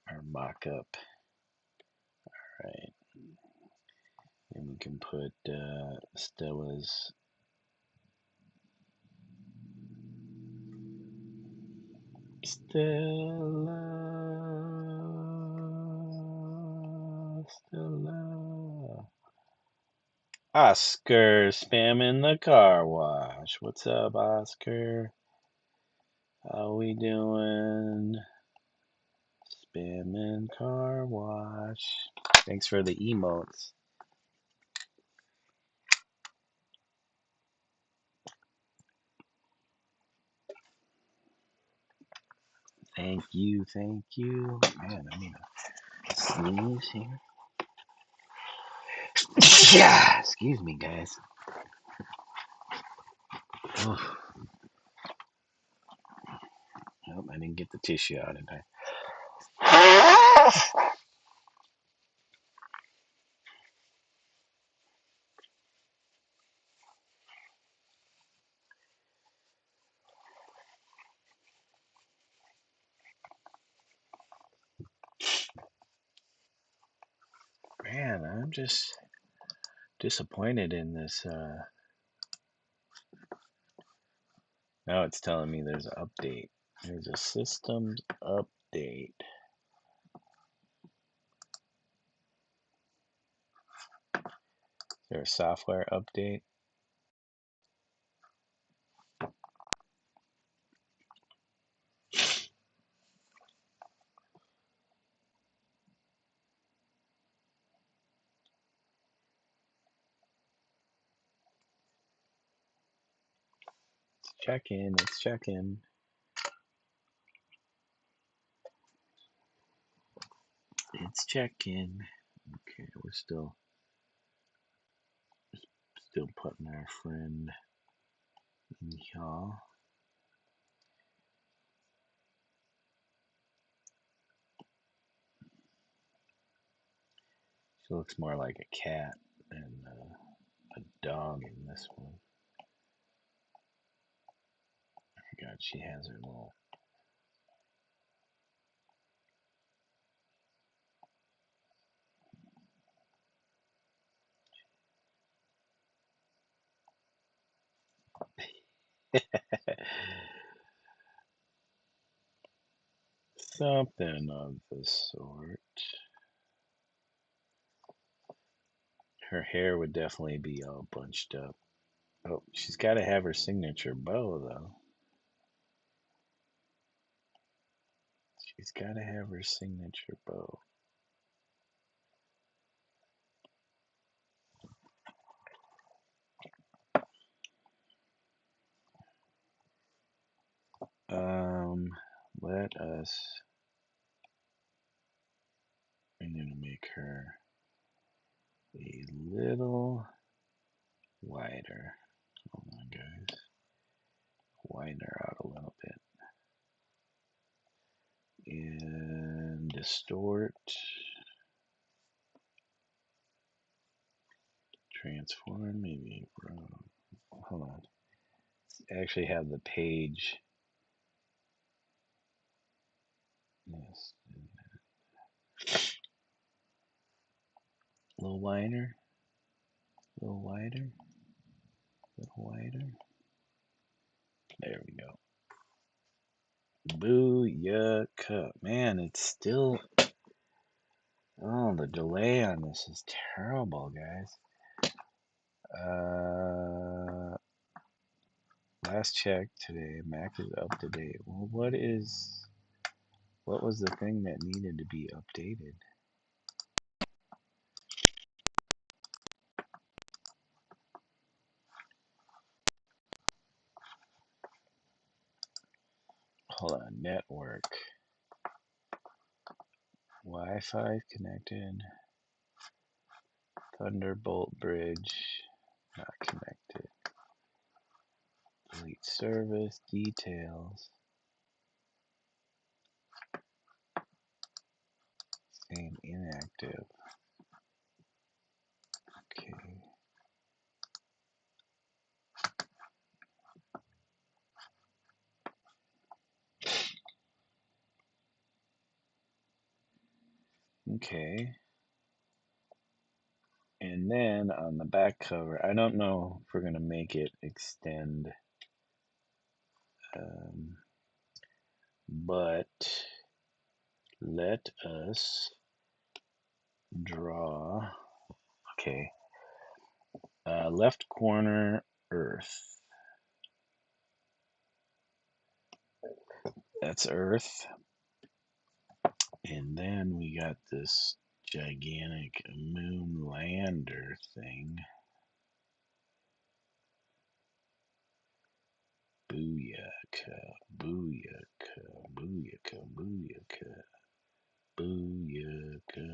Our mock-up. All right. And we can put Stella's Stella. Oscar spamming the car wash. What's up, Oscar? How we doing? Spamming car wash. Thanks for the emotes. Thank you. Man, I need to sneeze here. Yeah, excuse me, guys. Oh, nope, I didn't get the tissue out in time. Man, I'm just disappointed in this. Now it's telling me there's an update. There's a systems update. Is there a software update? Let's check in. It's check-in. Okay, we're still putting our friend in here. She looks more like a cat than a dog in this one. God, she has her little. Something of the sort. Her hair would definitely be all bunched up. Oh, she's got to have her signature bow, though. She's got to have her signature bow. Let us. I'm gonna make her a little wider. Hold on, guys. Widen her out a little bit. And distort. Transform, maybe. Hold on. Actually have the page. Yes. A little wider. A little wider. A little wider. There we go. Booyaka. Man, it's still. Oh, the delay on this is terrible, guys. Last check today, Mac is up to date. Well, what was the thing that needed to be updated? Hold on, network. Wi-Fi connected. Thunderbolt bridge, not connected. Delete service, details. Same inactive. Okay. Okay. And then on the back cover, I don't know if we're going to make it extend, but let us draw. Okay. Left corner, Earth. That's Earth. And then we got this gigantic moon lander thing. Booyaka, booyaka, booyaka, booyaka, booyaka.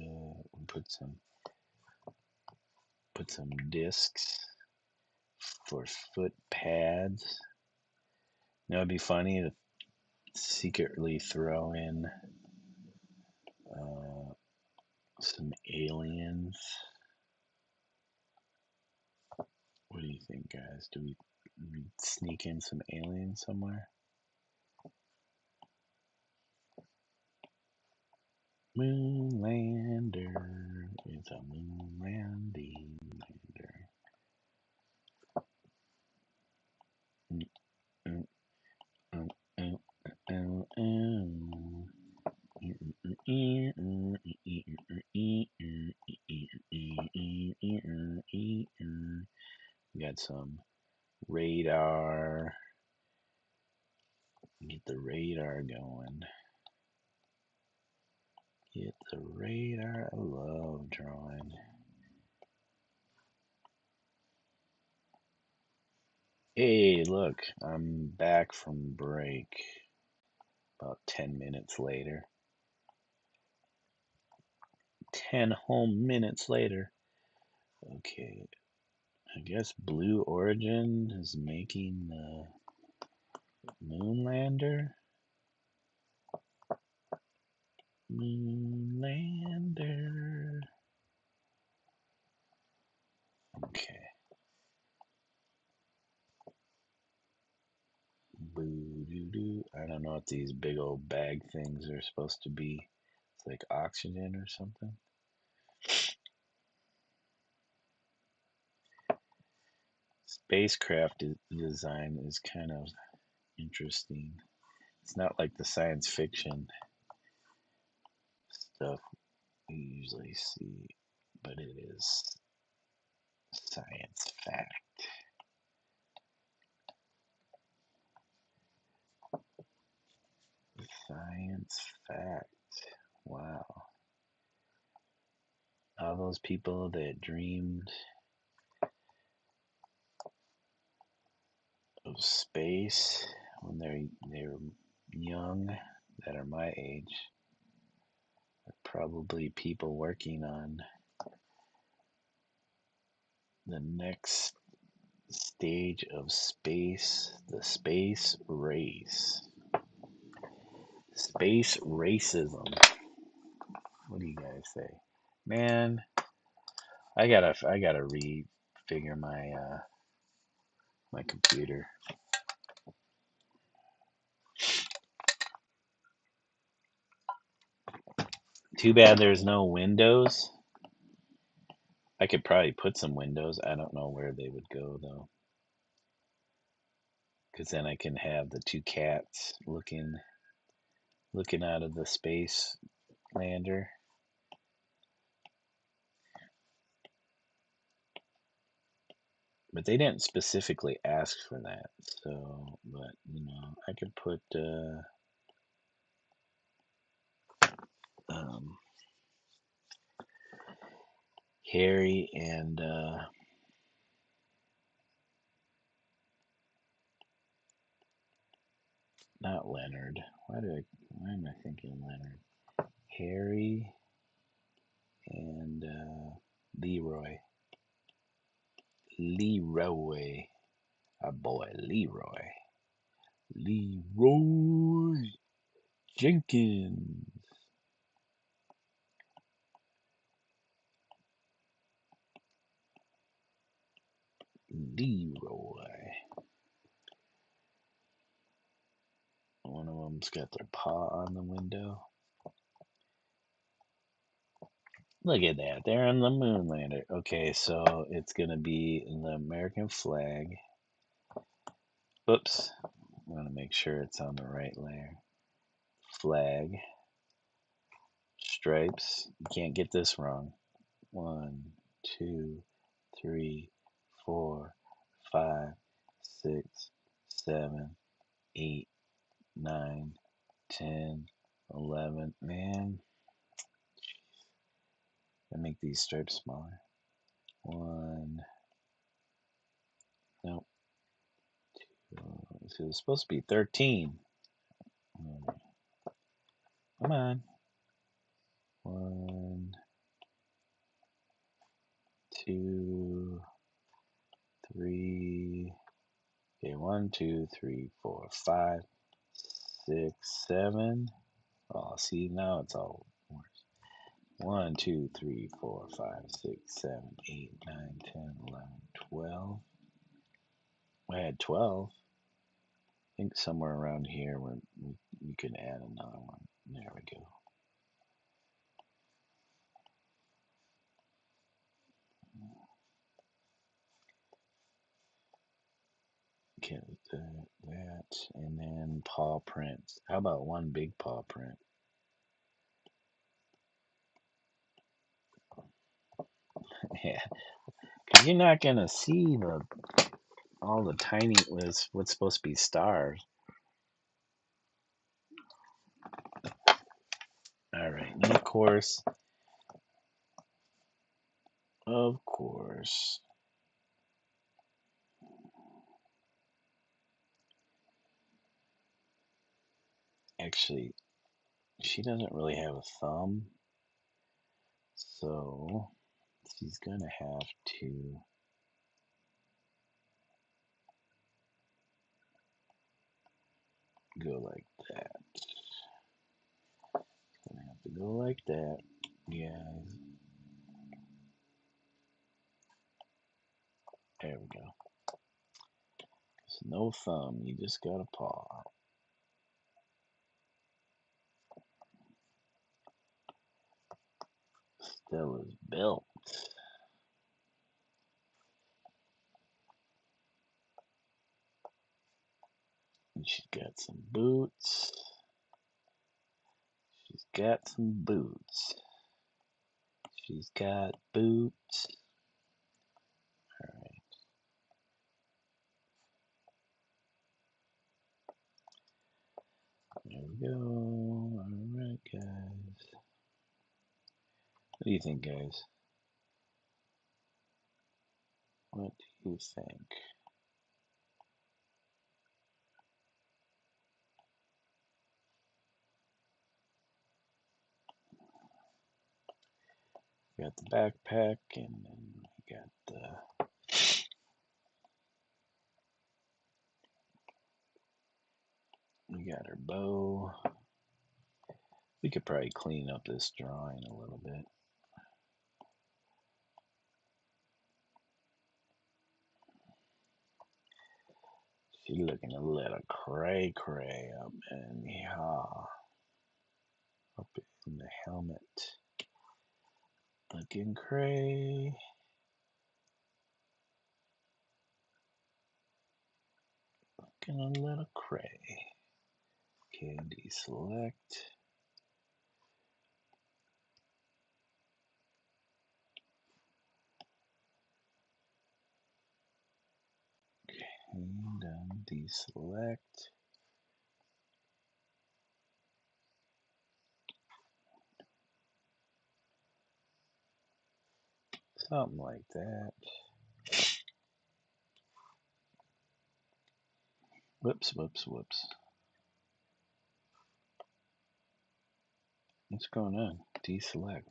Put some discs for foot pads. Now it'd be funny to secretly throw in some aliens. What do you think, guys? Do we sneak in some aliens somewhere? Moonlander. It's a moon landing lander. We got some radar. Get the radar going. Get the radar. I love drawing. Hey, look, I'm back from break about 10 minutes later. 10 whole minutes later. Okay, I guess Blue Origin is making the Moonlander. Moonlander. Okay. Boo doo doo. I don't know what these big old bag things are supposed to be. It's like oxygen or something. Spacecraft design is kind of interesting. It's not like the science fiction stuff we usually see, but it is science fact. Science fact. Wow. All those people that dreamed of space when they're young, that are my age, are probably people working on the next stage of space, the space race. Space racism. What do you guys say? Man, I gotta refigure my computer. Too bad there's no windows. I could probably put some windows. I don't know where they would go though. Because then I can have the two cats looking out of the space lander. But they didn't specifically ask for that. So, but I could put um, Harry and not Leonard. Why am I thinking Leonard? Harry and Leroy. Leroy. Our boy Leroy. Leroy Jenkins. Leroy. One of them's got their paw on the window. Look at that. They're on the moon lander. Okay, so it's going to be the American flag. Oops. I want to make sure it's on the right layer. Flag. Stripes. You can't get this wrong. 1, 2, 3, 4, 5, 6, 7, 8, 9, 10, 11. Man, I make these stripes smaller. 1. Nope. 2. So it's supposed to be 13. Come on. 1, 2, 3. Okay, 1, 2, 3, 4, 5, 6, 7. Oh, see, now it's all worse. 1, 2, 3, 4, 5, 6, 7, 8, 9, 10, 11, 12. I had 12. I think somewhere around here where we could add another one. There we go. Okay, that, and then paw prints. How about one big paw print? Yeah, because you're not gonna see all the tiny what's supposed to be stars. All right, and of course, actually, she doesn't really have a thumb, So she's gonna have to go like that. Gonna have to go like that, guys. There we go. It's no thumb, you just got a paw. Stella's belt. And she's got some boots. She's got some boots. She's got boots. Alright. There we go. Alright, guys. What do you think, guys? What do you think? We got the backpack, and then we got the. We got our bow. We could probably clean up this drawing a little bit. She's looking a little cray up in here. Up in the helmet. Looking cray. Looking a little cray. Okay, deselect. And deselect. Something like that. Whoops. What's going on? Deselect.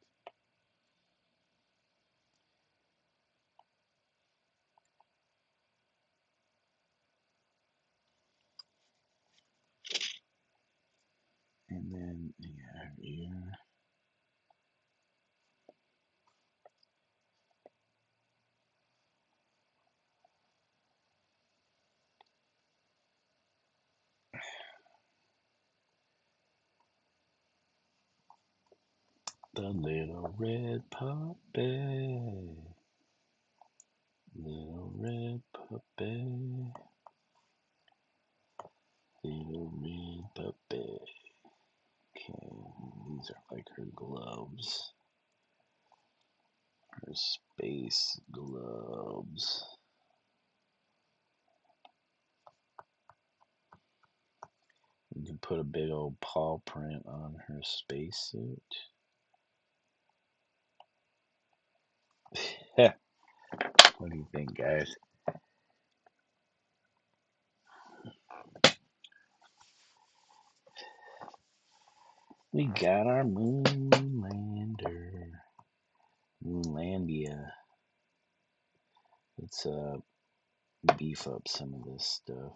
And then, yeah, here. The little red puppy. Little red puppy. Little red puppy. Okay, these are like her gloves. Her space gloves. You can put a big old paw print on her spacesuit. What do you think, guys? We got our moon lander. Moonlandia. Let's beef up some of this stuff.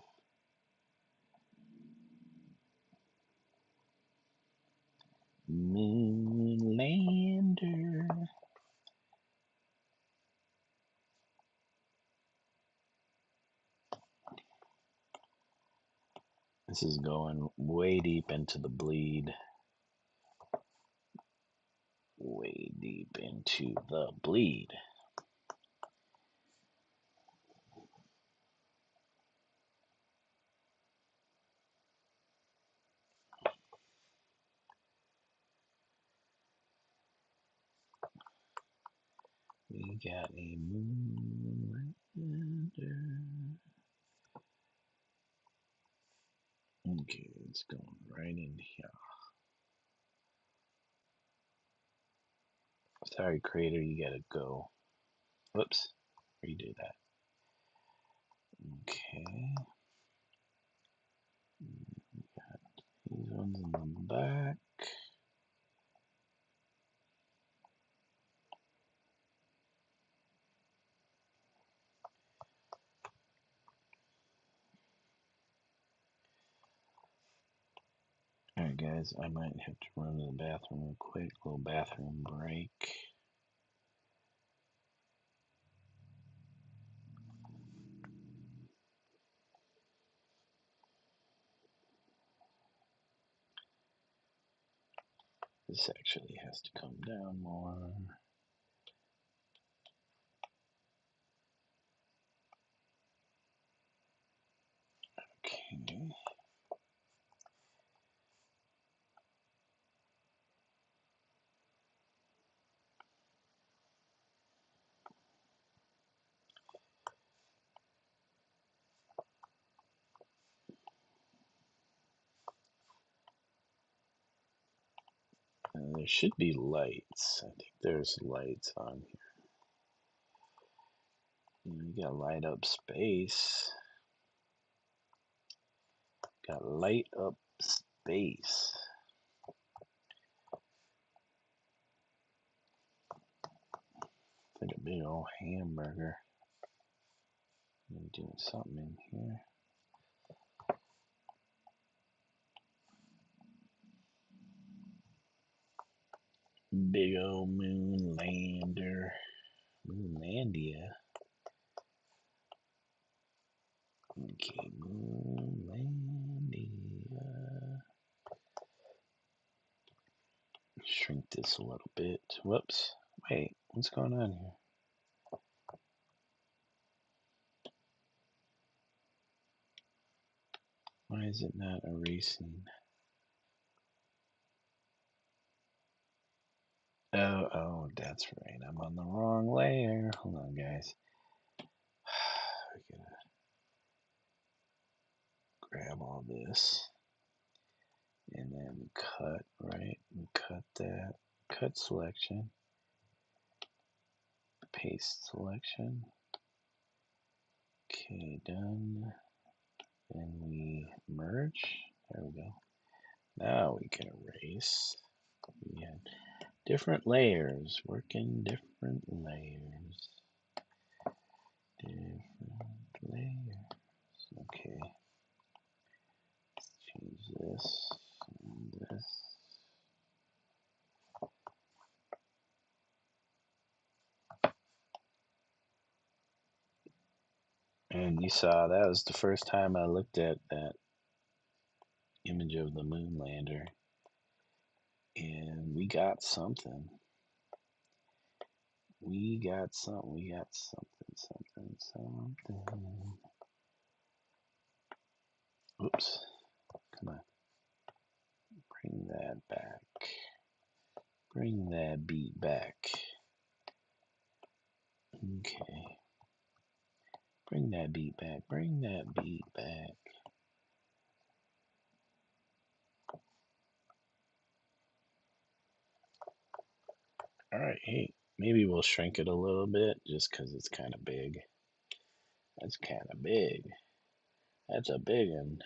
Moonlander. This is going way deep into the bleed. Way deep into the bleed. We got a moonlander. Okay, it's going right in here. Sorry, creator, you gotta go. Whoops, redo that. Okay. We got these ones in the back. Alright guys, I might have to run to the bathroom real quick, little bathroom break. This actually has to come down more. Okay. There should be lights. I think there's lights on here. You gotta light up space. Gotta light up space. It's like a big old hamburger. I'm doing something in here. Big old moon lander. Moonlandia. Okay, Moonlandia. Shrink this a little bit. Whoops. Wait, what's going on here? Why is it not erasing? Oh, that's right. I'm on the wrong layer. Hold on, guys. We gotta grab all this and then cut, right? And cut that. Cut selection. Paste selection. Okay, done. Then we merge. There we go. Now we can erase. We have different layers. Working different layers. Different layers. Okay. Change this and this. And you saw that was the first time I looked at that image of the moon lander. And we got something. We got something. We got something. Oops. Come on. Bring that back. Bring that beat back. Okay. Bring that beat back. Bring that beat back. Alright, hey, maybe we'll shrink it a little bit just because it's kind of big. That's kind of big. That's a big one.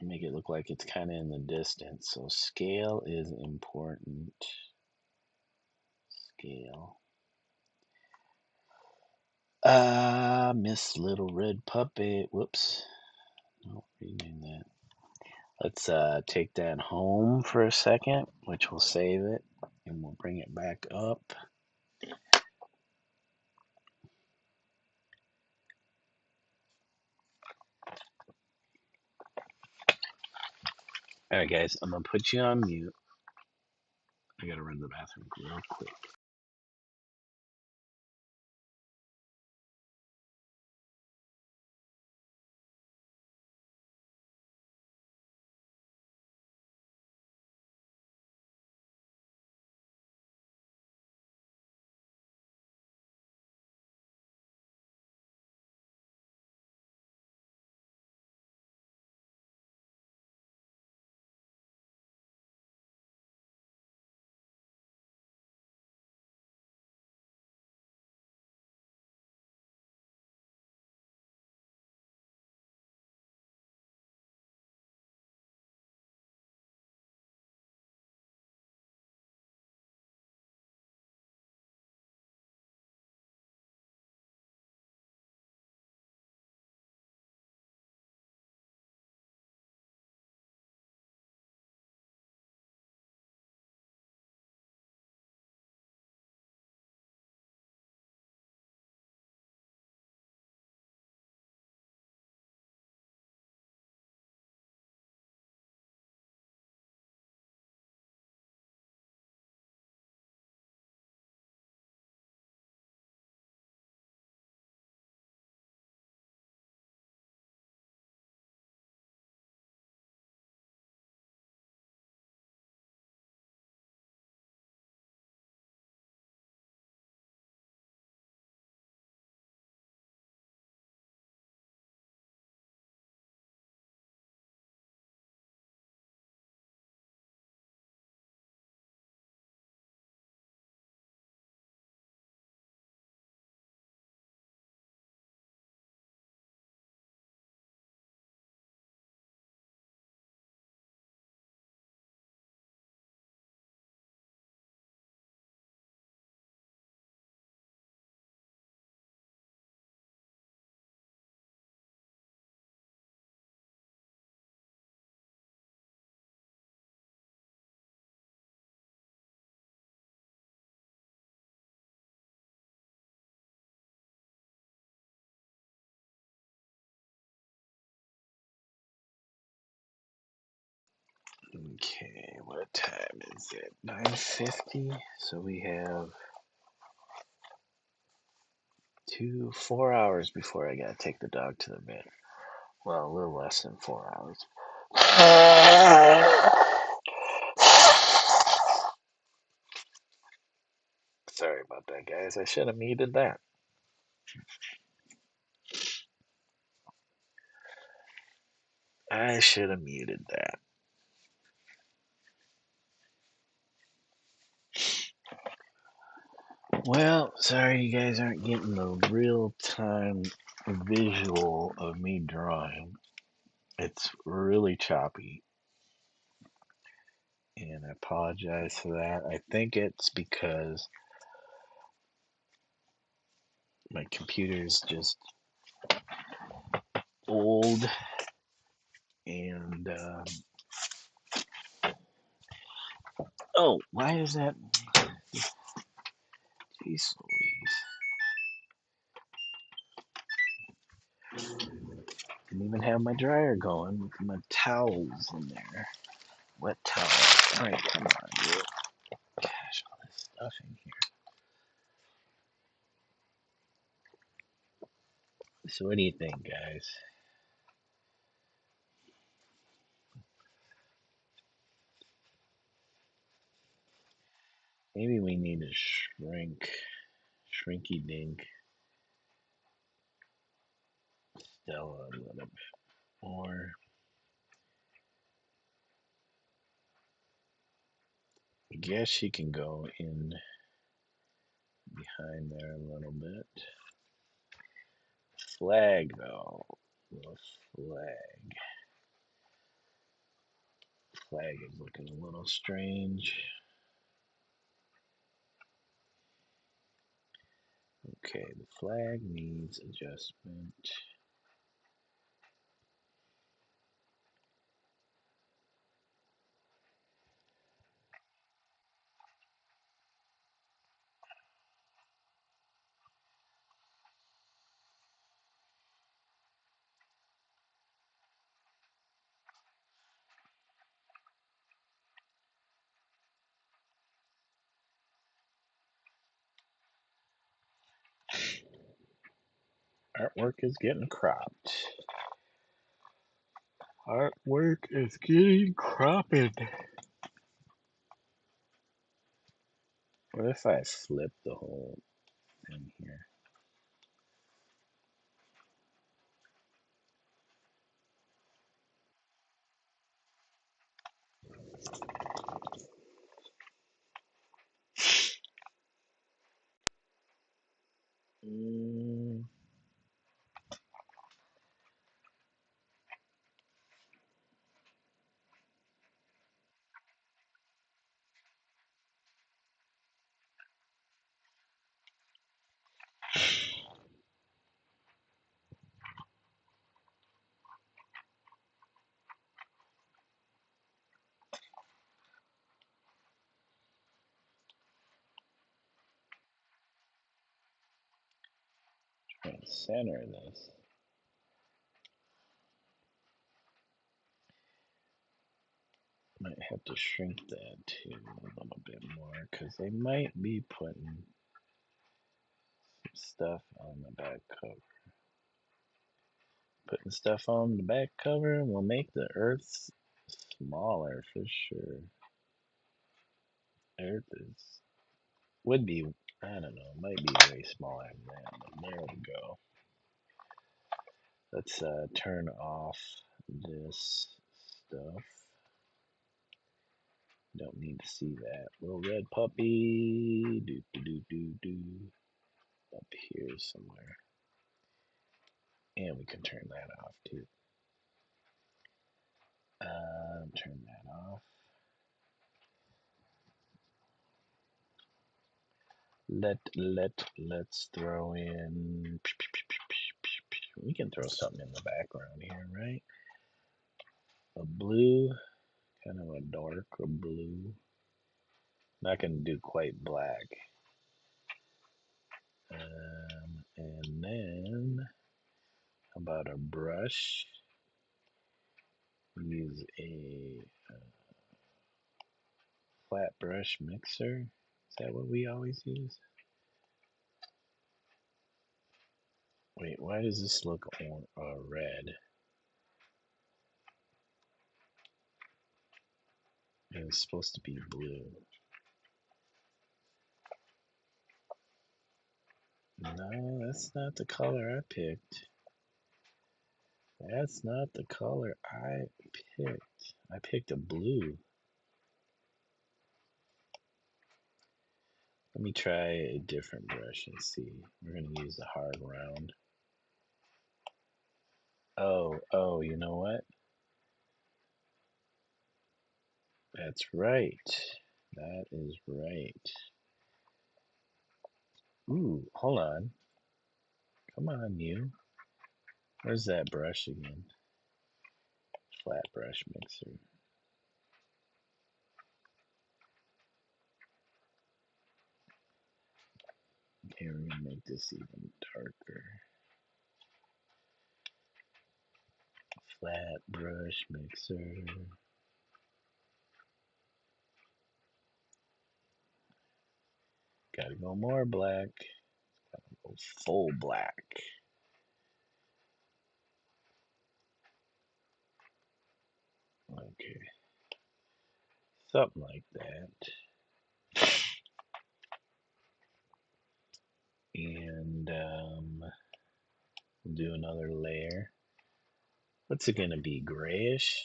Make it look like it's kind of in the distance. So scale is important. Scale. Miss Little Red Puppet. Whoops. No, rename that. Let's take that home for a second, which will save it, and we'll bring it back up. Alright guys, I'm gonna put you on mute. I gotta run to the bathroom real quick. Okay, what time is it? 9:50. So we have 4 hours before I gotta take the dog to the vet. Well, a little less than 4 hours. Sorry about that, guys. I should have muted that. I should have muted that. Well, sorry you guys aren't getting the real time visual of me drawing. It's really choppy, and I apologize for that. I think it's because my computer's just old, and oh, why is that? Jeez Louise. Didn't even have my dryer going with my towels in there. Wet towels. Alright, come on, dude. Gosh, all this stuff in here. So what do you think, guys? Maybe we need to shrinky dink Stella a little bit more. I guess she can go in behind there a little bit. Flag though. The flag. Flag is looking a little strange. Okay, the flag needs adjustment. Artwork is getting cropped. Artwork is getting cropped. What if I flip the whole thing here? Mm, trying to center this. Might have to shrink that too a little bit more because they might be putting some stuff on the back cover. Putting stuff on the back cover will make the Earth smaller for sure. Earth is would be, I don't know, might be way smaller than that, but there we go. Let's turn off this stuff. Don't need to see that. Little red puppy. Do do do do do. Up here somewhere. And we can turn that off too. Turn that off. Let's throw in. We can throw something in the background here, right? A blue, kind of a darker blue. Not gonna do quite black. And then, how about a brush? Use a Flat brush mixer. Is that what we always use? Wait, why does this look red? And it's supposed to be blue. No, that's not the color I picked. That's not the color I picked. I picked a blue. Let me try a different brush and see. We're going to use the hard round. Oh, you know what? That's right. That is right. Ooh, hold on. Come on, you. Where's that brush again? Flat brush mixer. Okay, we're going to make this even darker. Flat brush mixer. Gotta go more black. Gotta go full black. Okay. Something like that. And we'll do another layer. What's it gonna be? Grayish?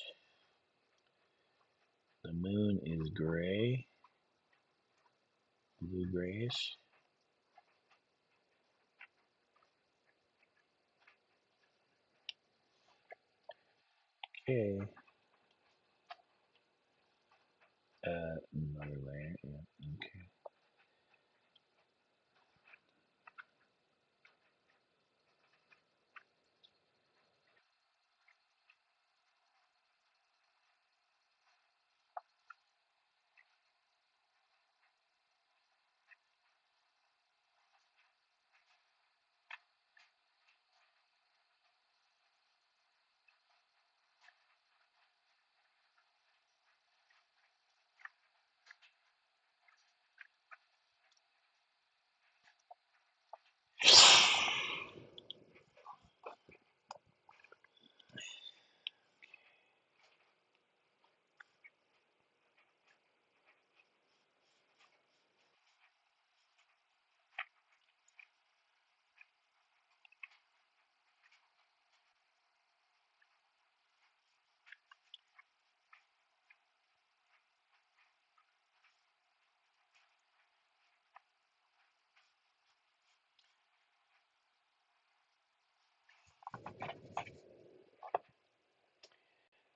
The moon is gray. Blue grayish. Okay. Another layer. Yeah. Okay.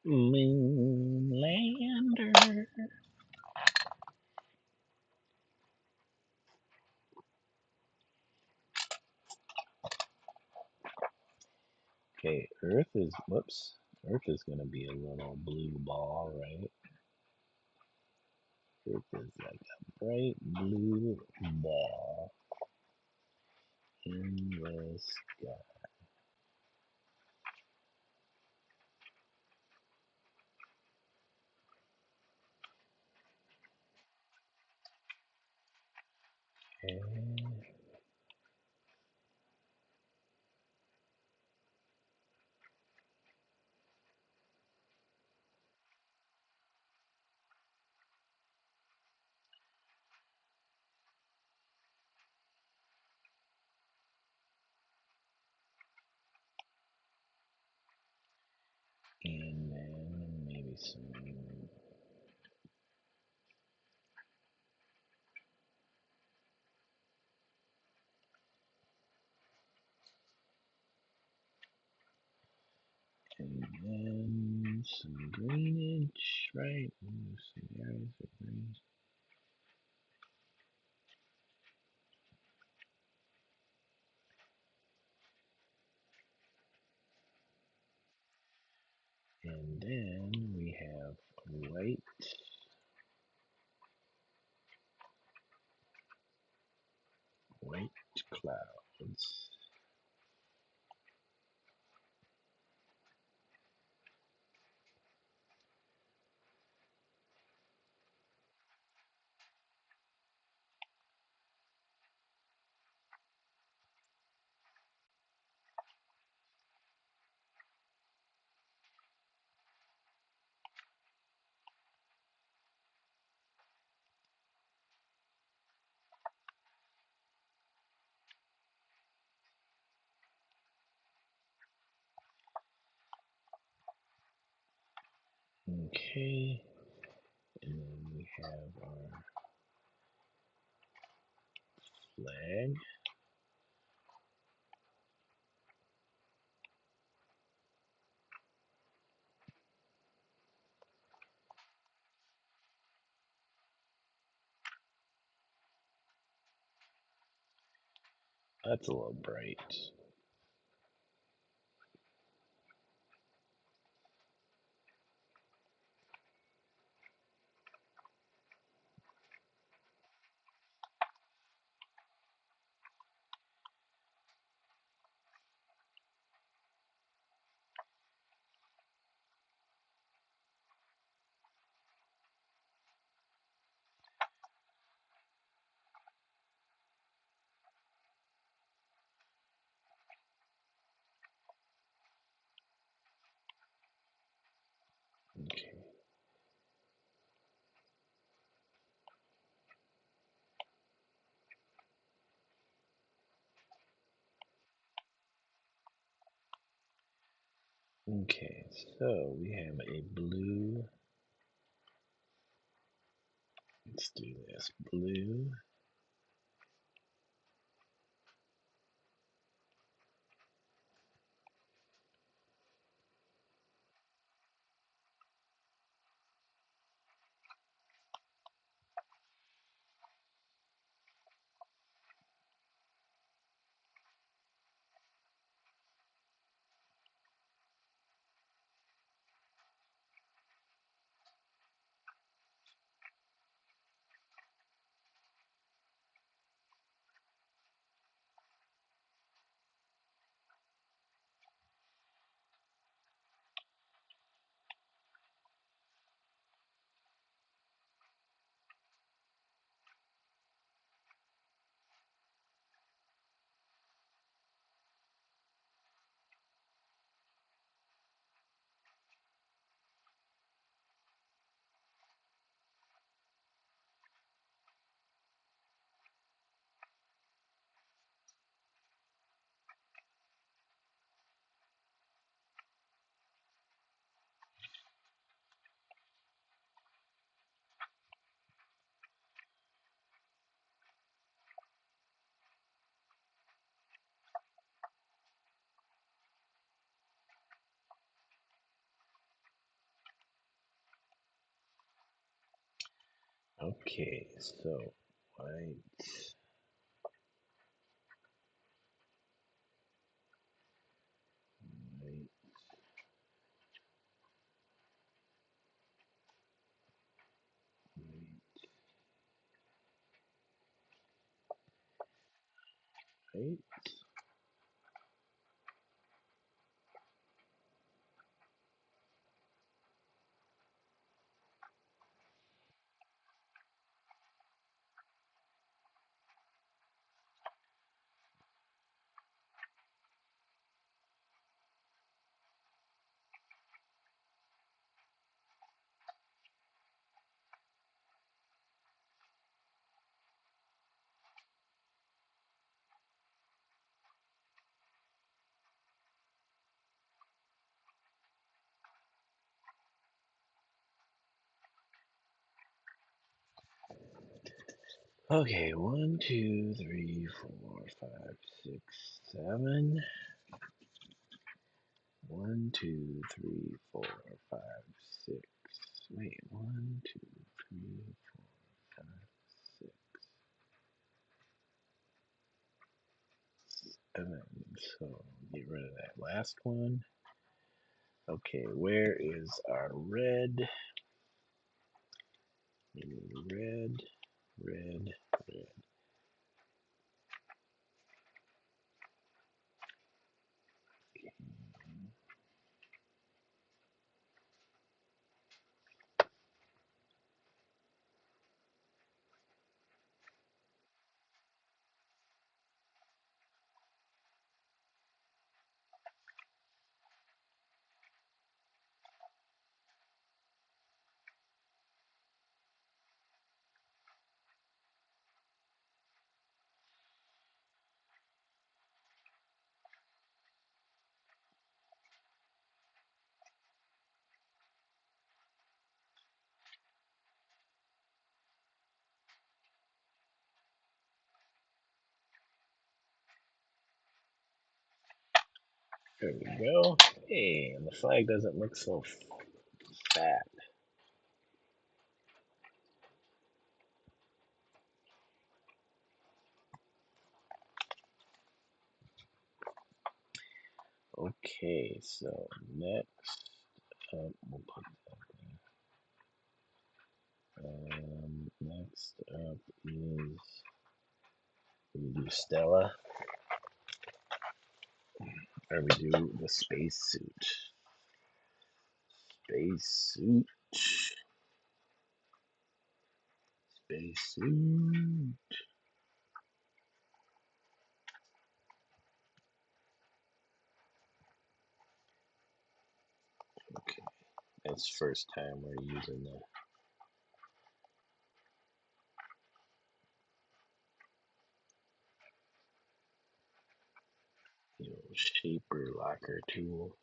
Moonlander. Okay, Earth is gonna be a little blue ball, right? Earth is like a bright blue ball in the sky. Okay. And then maybe some. And then some greenage, right? Some areas of green. And then we have white. White clouds. Okay, and then we have our flag. That's a little bright. Okay. Okay, so we have a blue. Let's do this. Blue. Okay, so white, white, white. Okay, 1, 2, 3, 4, 5, 6, 7. 1, 2, 3, 4, 5, 6. Wait, 1, 2, 3, 4, 5, 6, 7. So get rid of that last one. Okay, where is our red? We need red, red, red. There we go. Hey, and the flag doesn't look so fat. Okay, so next up, we'll put that there. Next up is we do Stella, or we do the spacesuit. Spacesuit. Spacesuit. Okay, that's first time we're using the shaper locker tool.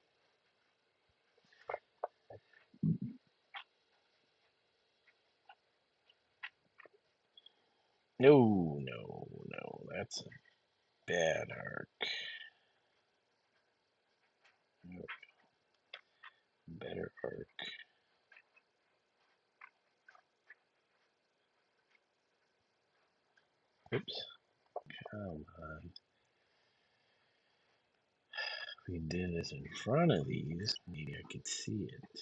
No, no, no, that's a bad arc. Better arc. Oops. Come on. If we did this in front of these, maybe I could see it.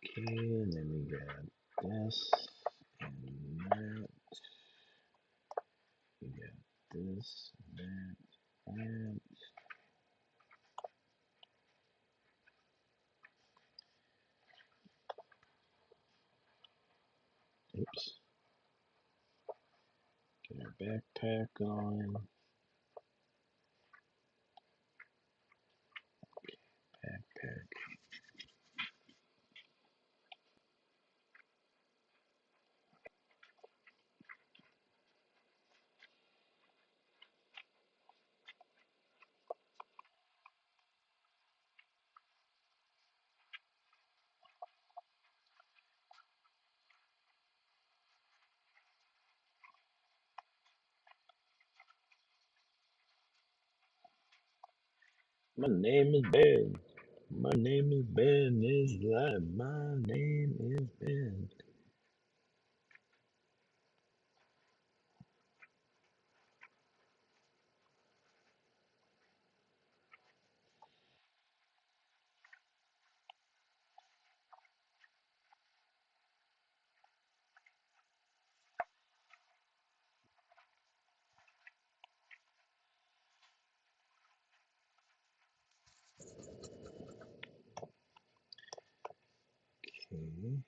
Okay, and then we got this and that. We got this, that, that. Oops. Get our backpack on. Backpack. My name is Ben. My name is Ben. Is life. My name is Ben. Okay.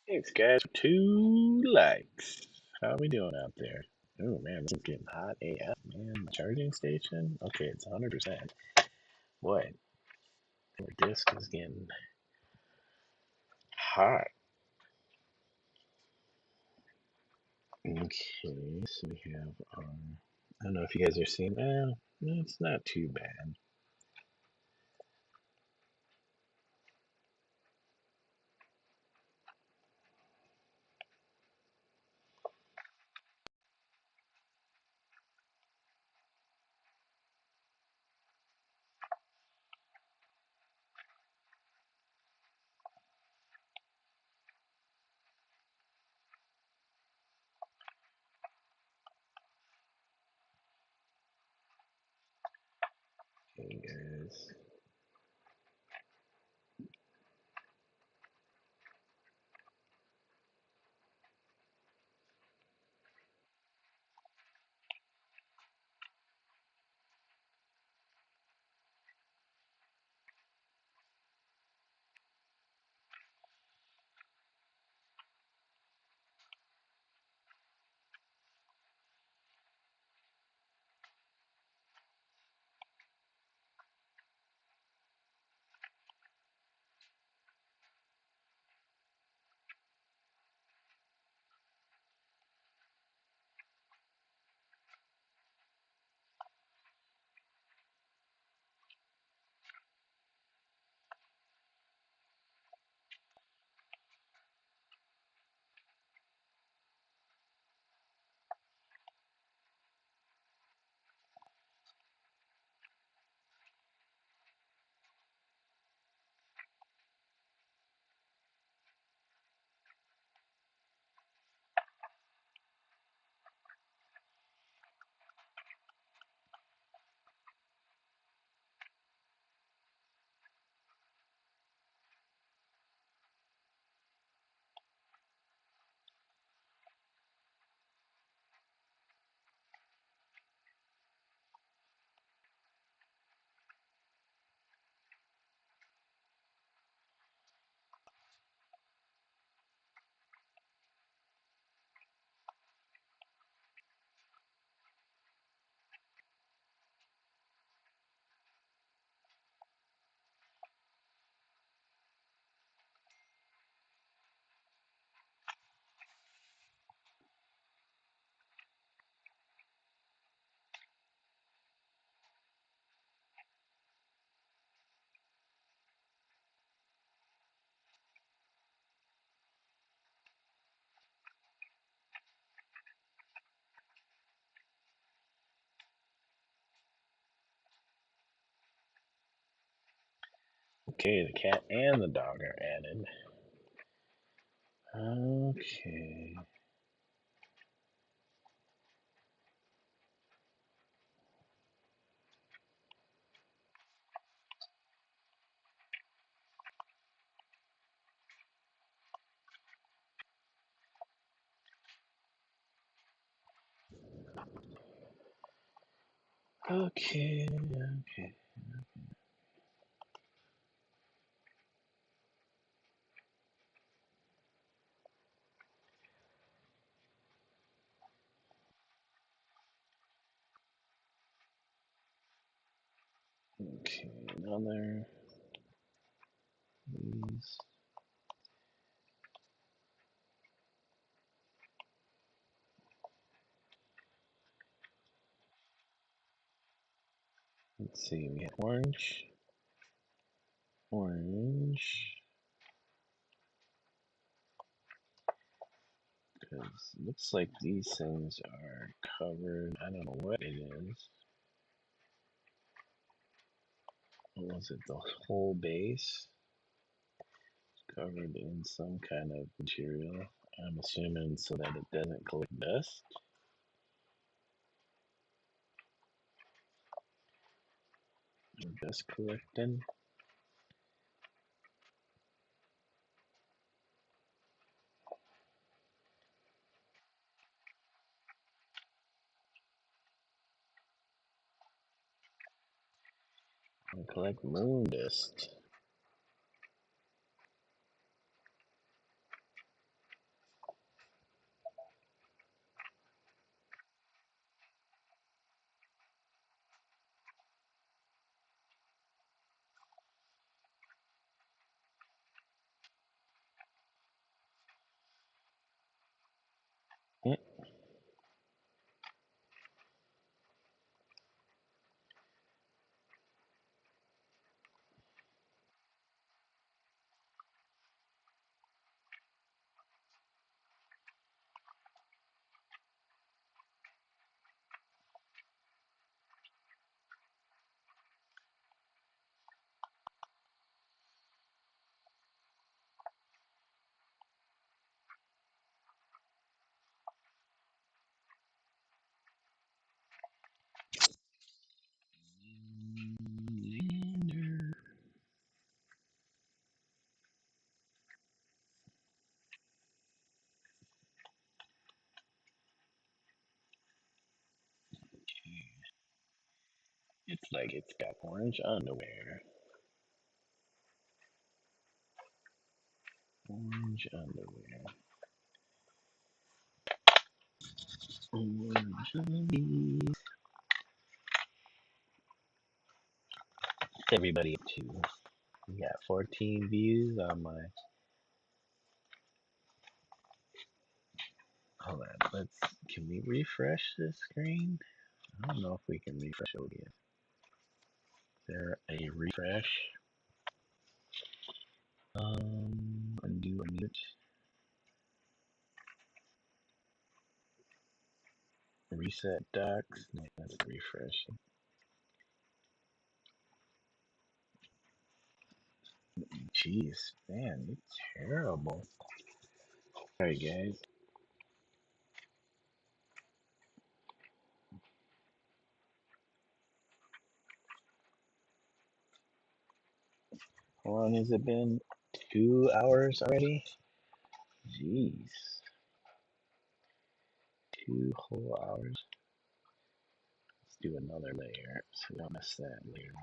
Thanks, guys, for 2 likes. How we doing out there? Oh man, this is getting hot AF, man. The charging station? Okay, it's 100%. Boy, the disc is getting hot. Okay, so we have our. I don't know if you guys are seeing. Well, no, it's not too bad. Okay, guys. Okay, the cat and the dog are added. Okay. Okay. Okay. Okay. Another. These. Let's see. We have orange. Orange. Because it looks like these things are covered. I don't know what it is. What was it? The whole base covered in some kind of material. I'm assuming so that it doesn't collect dust. Dust collecting. And collect moon dust. Hmm. Looks like it's got orange underwear. Orange underwear. Orange underwear. What's everybody up to? We got 14 views on my. Hold on. Can we refresh this screen? I don't know if we can refresh OBS. Is there a refresh? Undo, unmute. Reset docs. No, that's refresh. Jeez, man, it's terrible. Alright, guys. How long has it been? 2 hours already? Jeez. 2 whole hours. Let's do another layer so we don't miss that layer.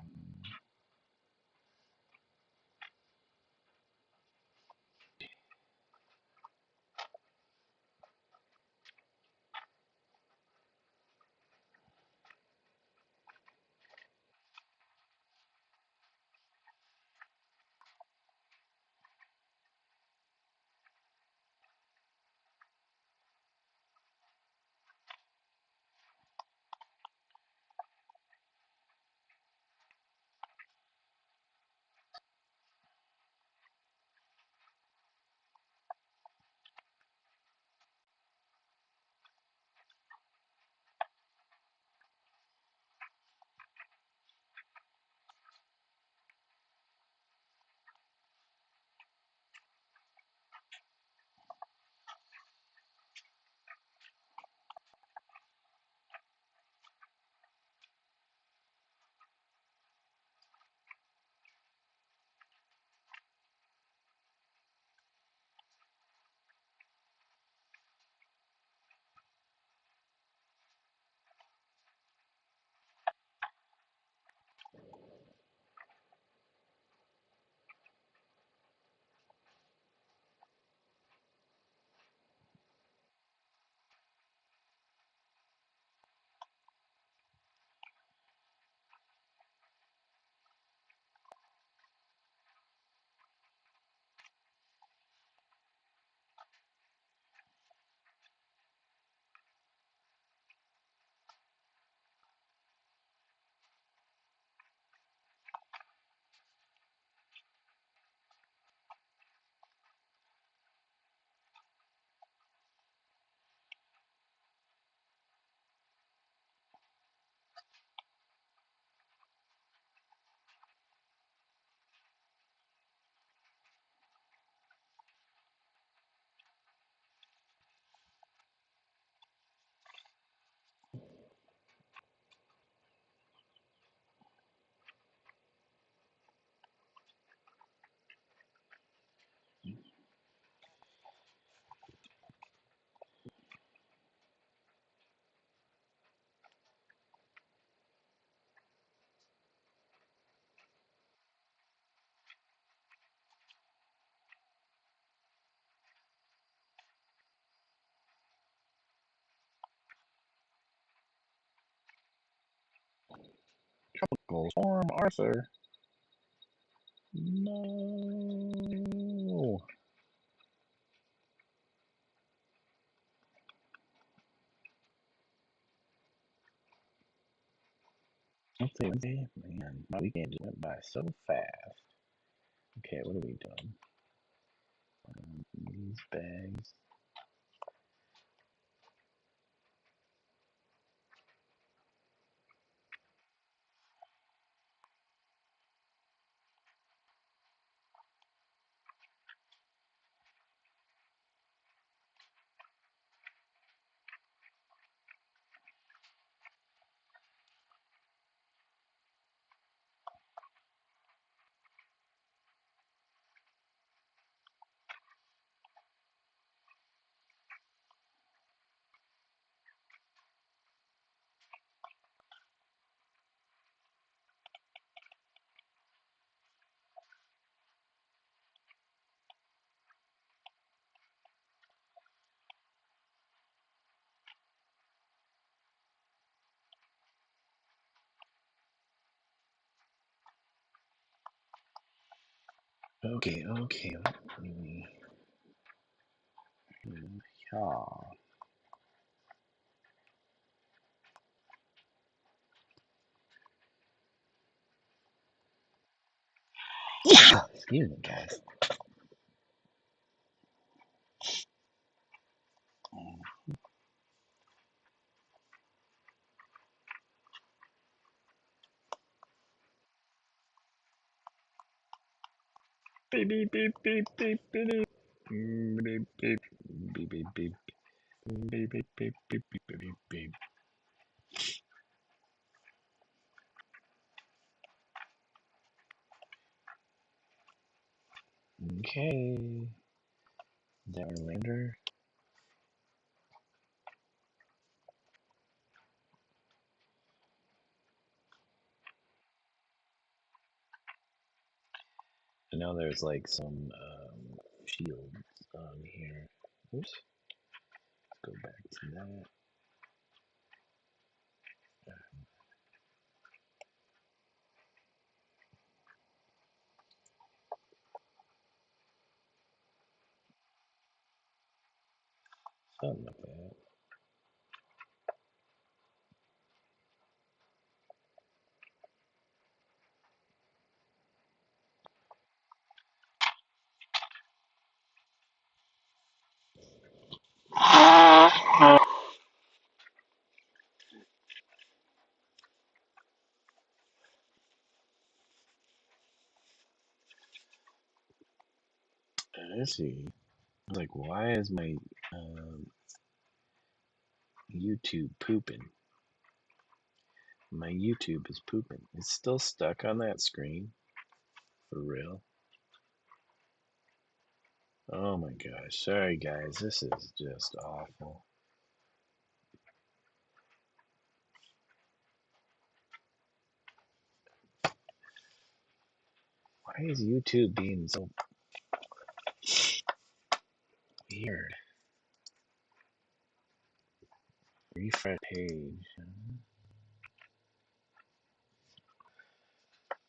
Tropical Storm Arthur. No. Wednesday. Man, my weekend just went by so fast. Okay, what are we doing? These bags. Okay, okay. Yeah. Yeah. Excuse me, guys. Beep beep beep beep beep beep beep beep beep beep beep beep beep beep beep beep beep beep beep. Okay. Is that Orlando? I know there's like some shields on here. Oops. Let's go back to that. Something like that. I see. I was like, why is my um, YouTube pooping? My YouTube is pooping. It's still stuck on that screen. For real. Oh my gosh. Sorry, guys. This is just awful. Why is YouTube being so weird? Refresh page.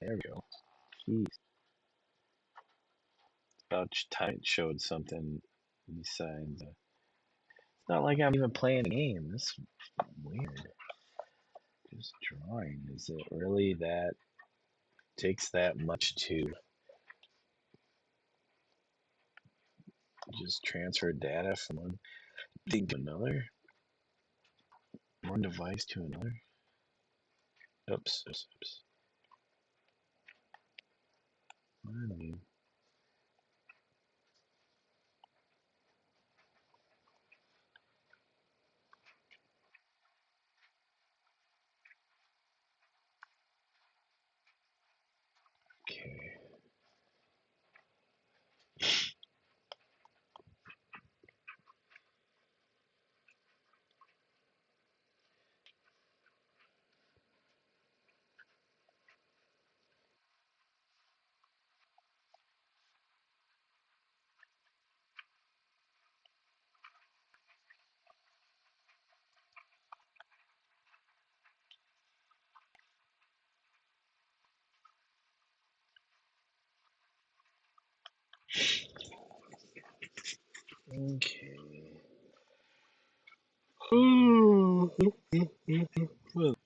There we go. Jeez. About time it showed something besides. It's not like I'm even playing a game. This is weird. Just drawing. Is it really that takes that much to just transfer data from one thing to another? One device to another? Oops, oops, oops. I mean, okay. Okay. Well,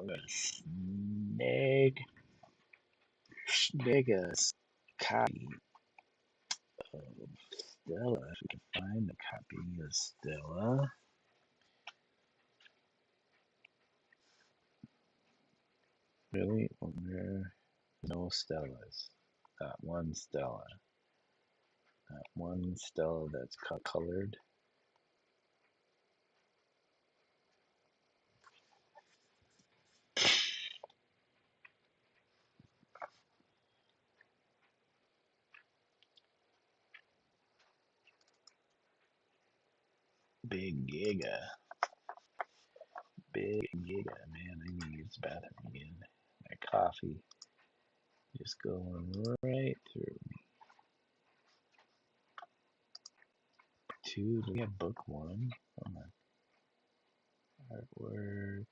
Look at snag a copy of Stella. If we can find a copy of Stella. Really? Well, there no Stellas. Not one Stella. Not one Stella that's colored. Big Giga. Big Giga. Man, I need to use the bathroom again. My coffee just going right through. Two. Do we have book one? Hold on. Artwork.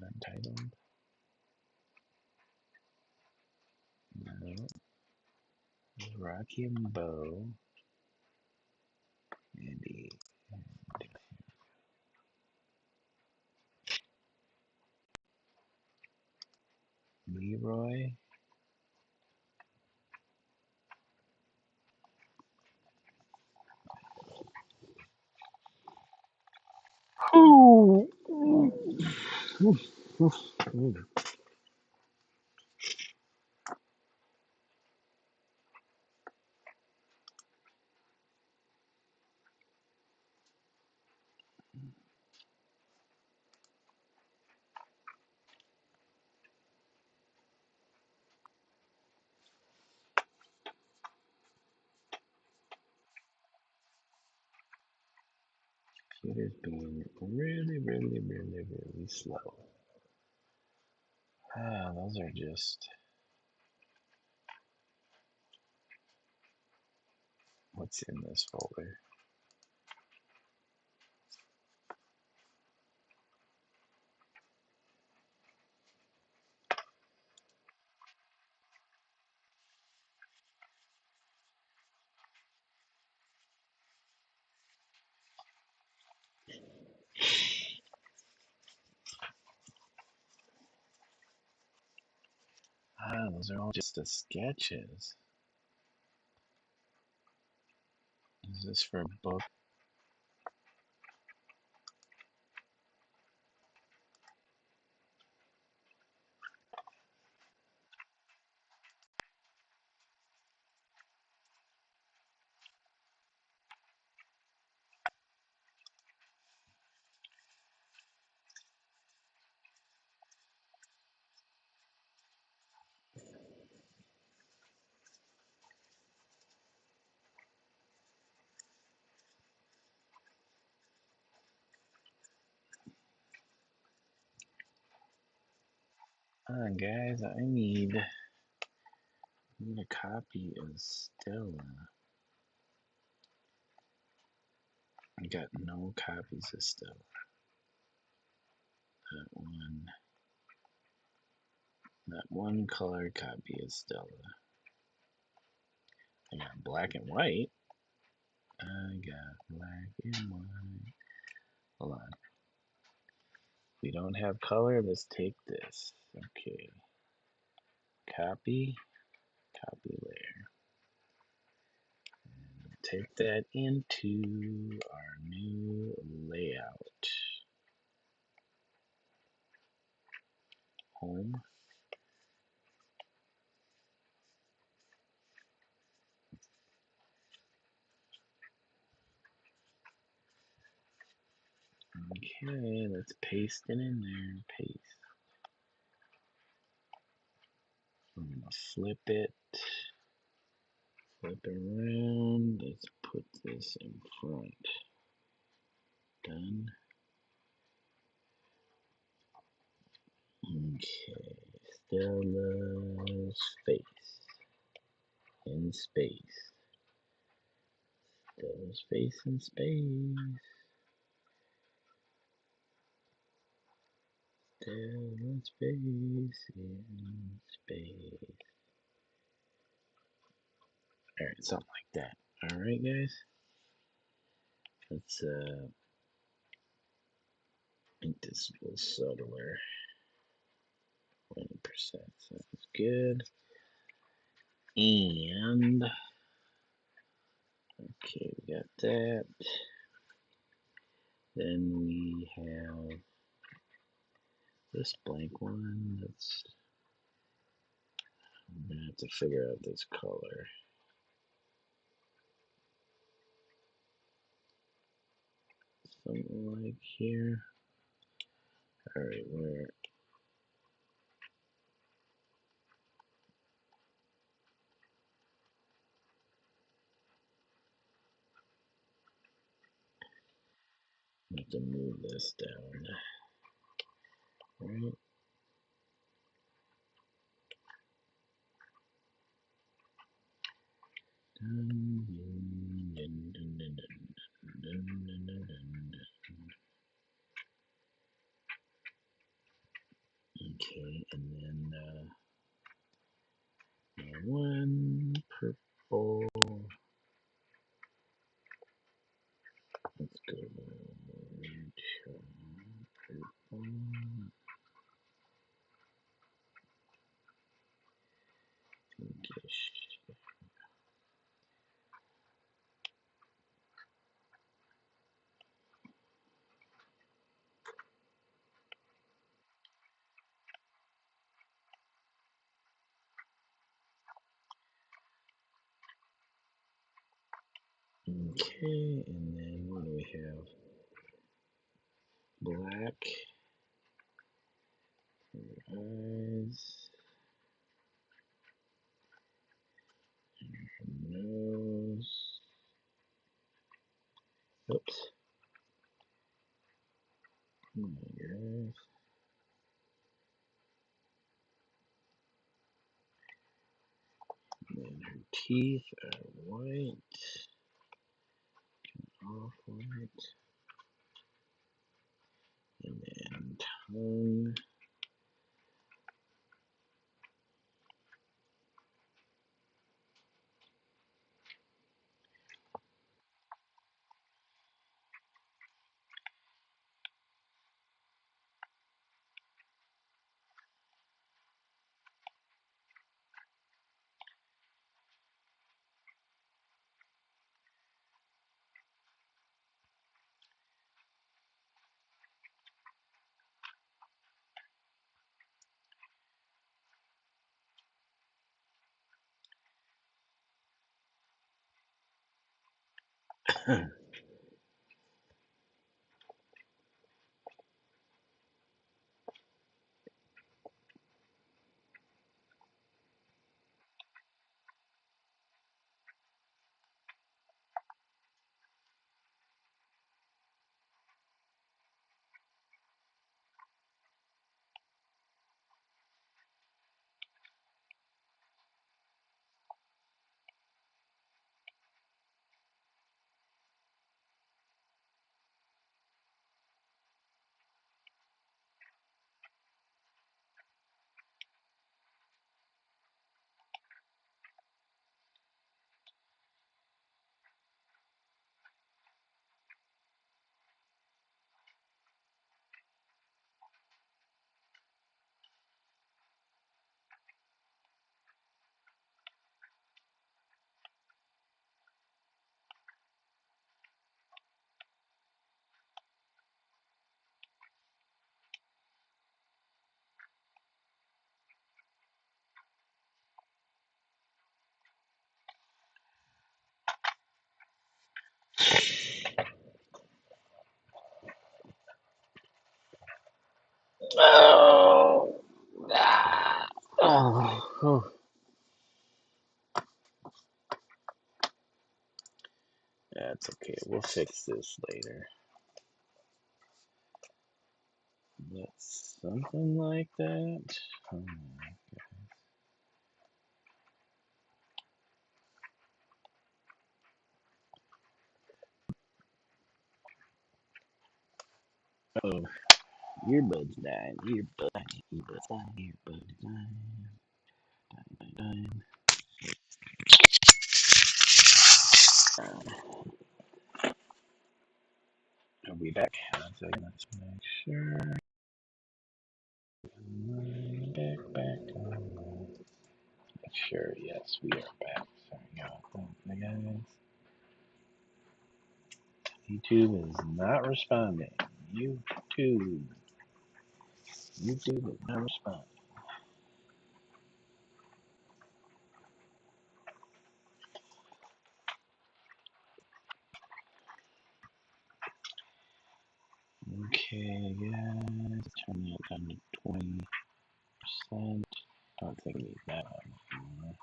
Untitled. No. Rocky and Bow. Andy. Leroy. Ooh. Computer's being really slow. Ah, those are just what's in this folder. Ah, those are all just the sketches. Is this for book? Ah, guys, I need a copy of Stella. I got no copies of Stella. Not one color copy of Stella. I got black and white. I got black and white. Hold on. We don't have color. Let's take this. Okay. Copy. Copy layer. And take that into our new layout. Home. Okay, let's paste it in there. Paste. I'm gonna flip it. Flip it around. Let's put this in front. Done. Okay. Stella's face. In space. Stella's face in space. Stella's face in space. Alright, something like that. Alright, guys. Let's think this is a little subtler. 20% sounds good. And okay, we got that. Then we have this blank one. I'm gonna have to figure out this color. Something like here. All right, where? I have to move this down. Right. Okay, and then one purple. Let's go purple. Pinkish. Okay, and then what do we have? Black eyes, nose. Oops. Oh my gosh. And then her teeth are white, off white, and then tongue. Oh, oh. That's okay. We'll fix this later. That's something like that. Oh, oh, earbuds died. Earbuds died. Earbuds died. Earbuds died. Died. Died. Are we be back. 1 second, let's make sure. Back. Sure, yes, we are back. Sorry, guys. YouTube is not responding. YouTube is not responding. Okay, guys, turn that down to 20%. I don't think I need that anymore.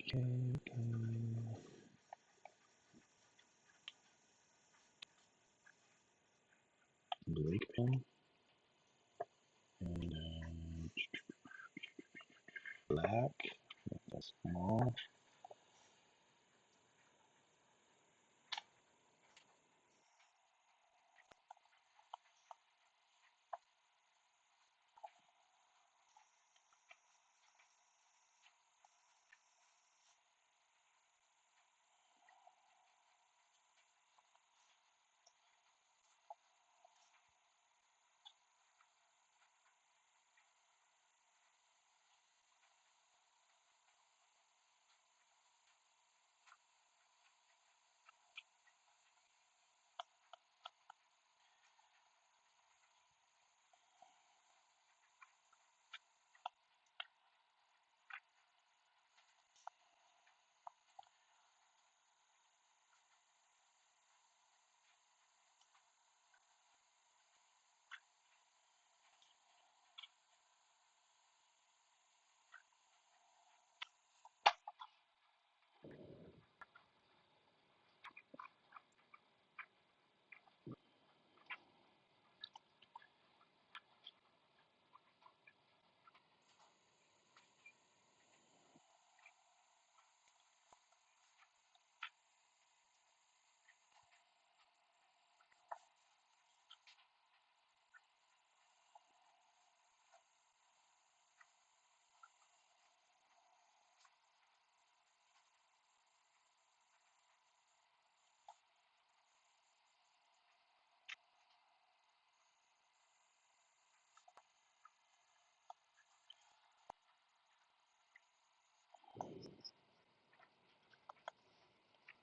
Okay. Blake pen and black. That's small.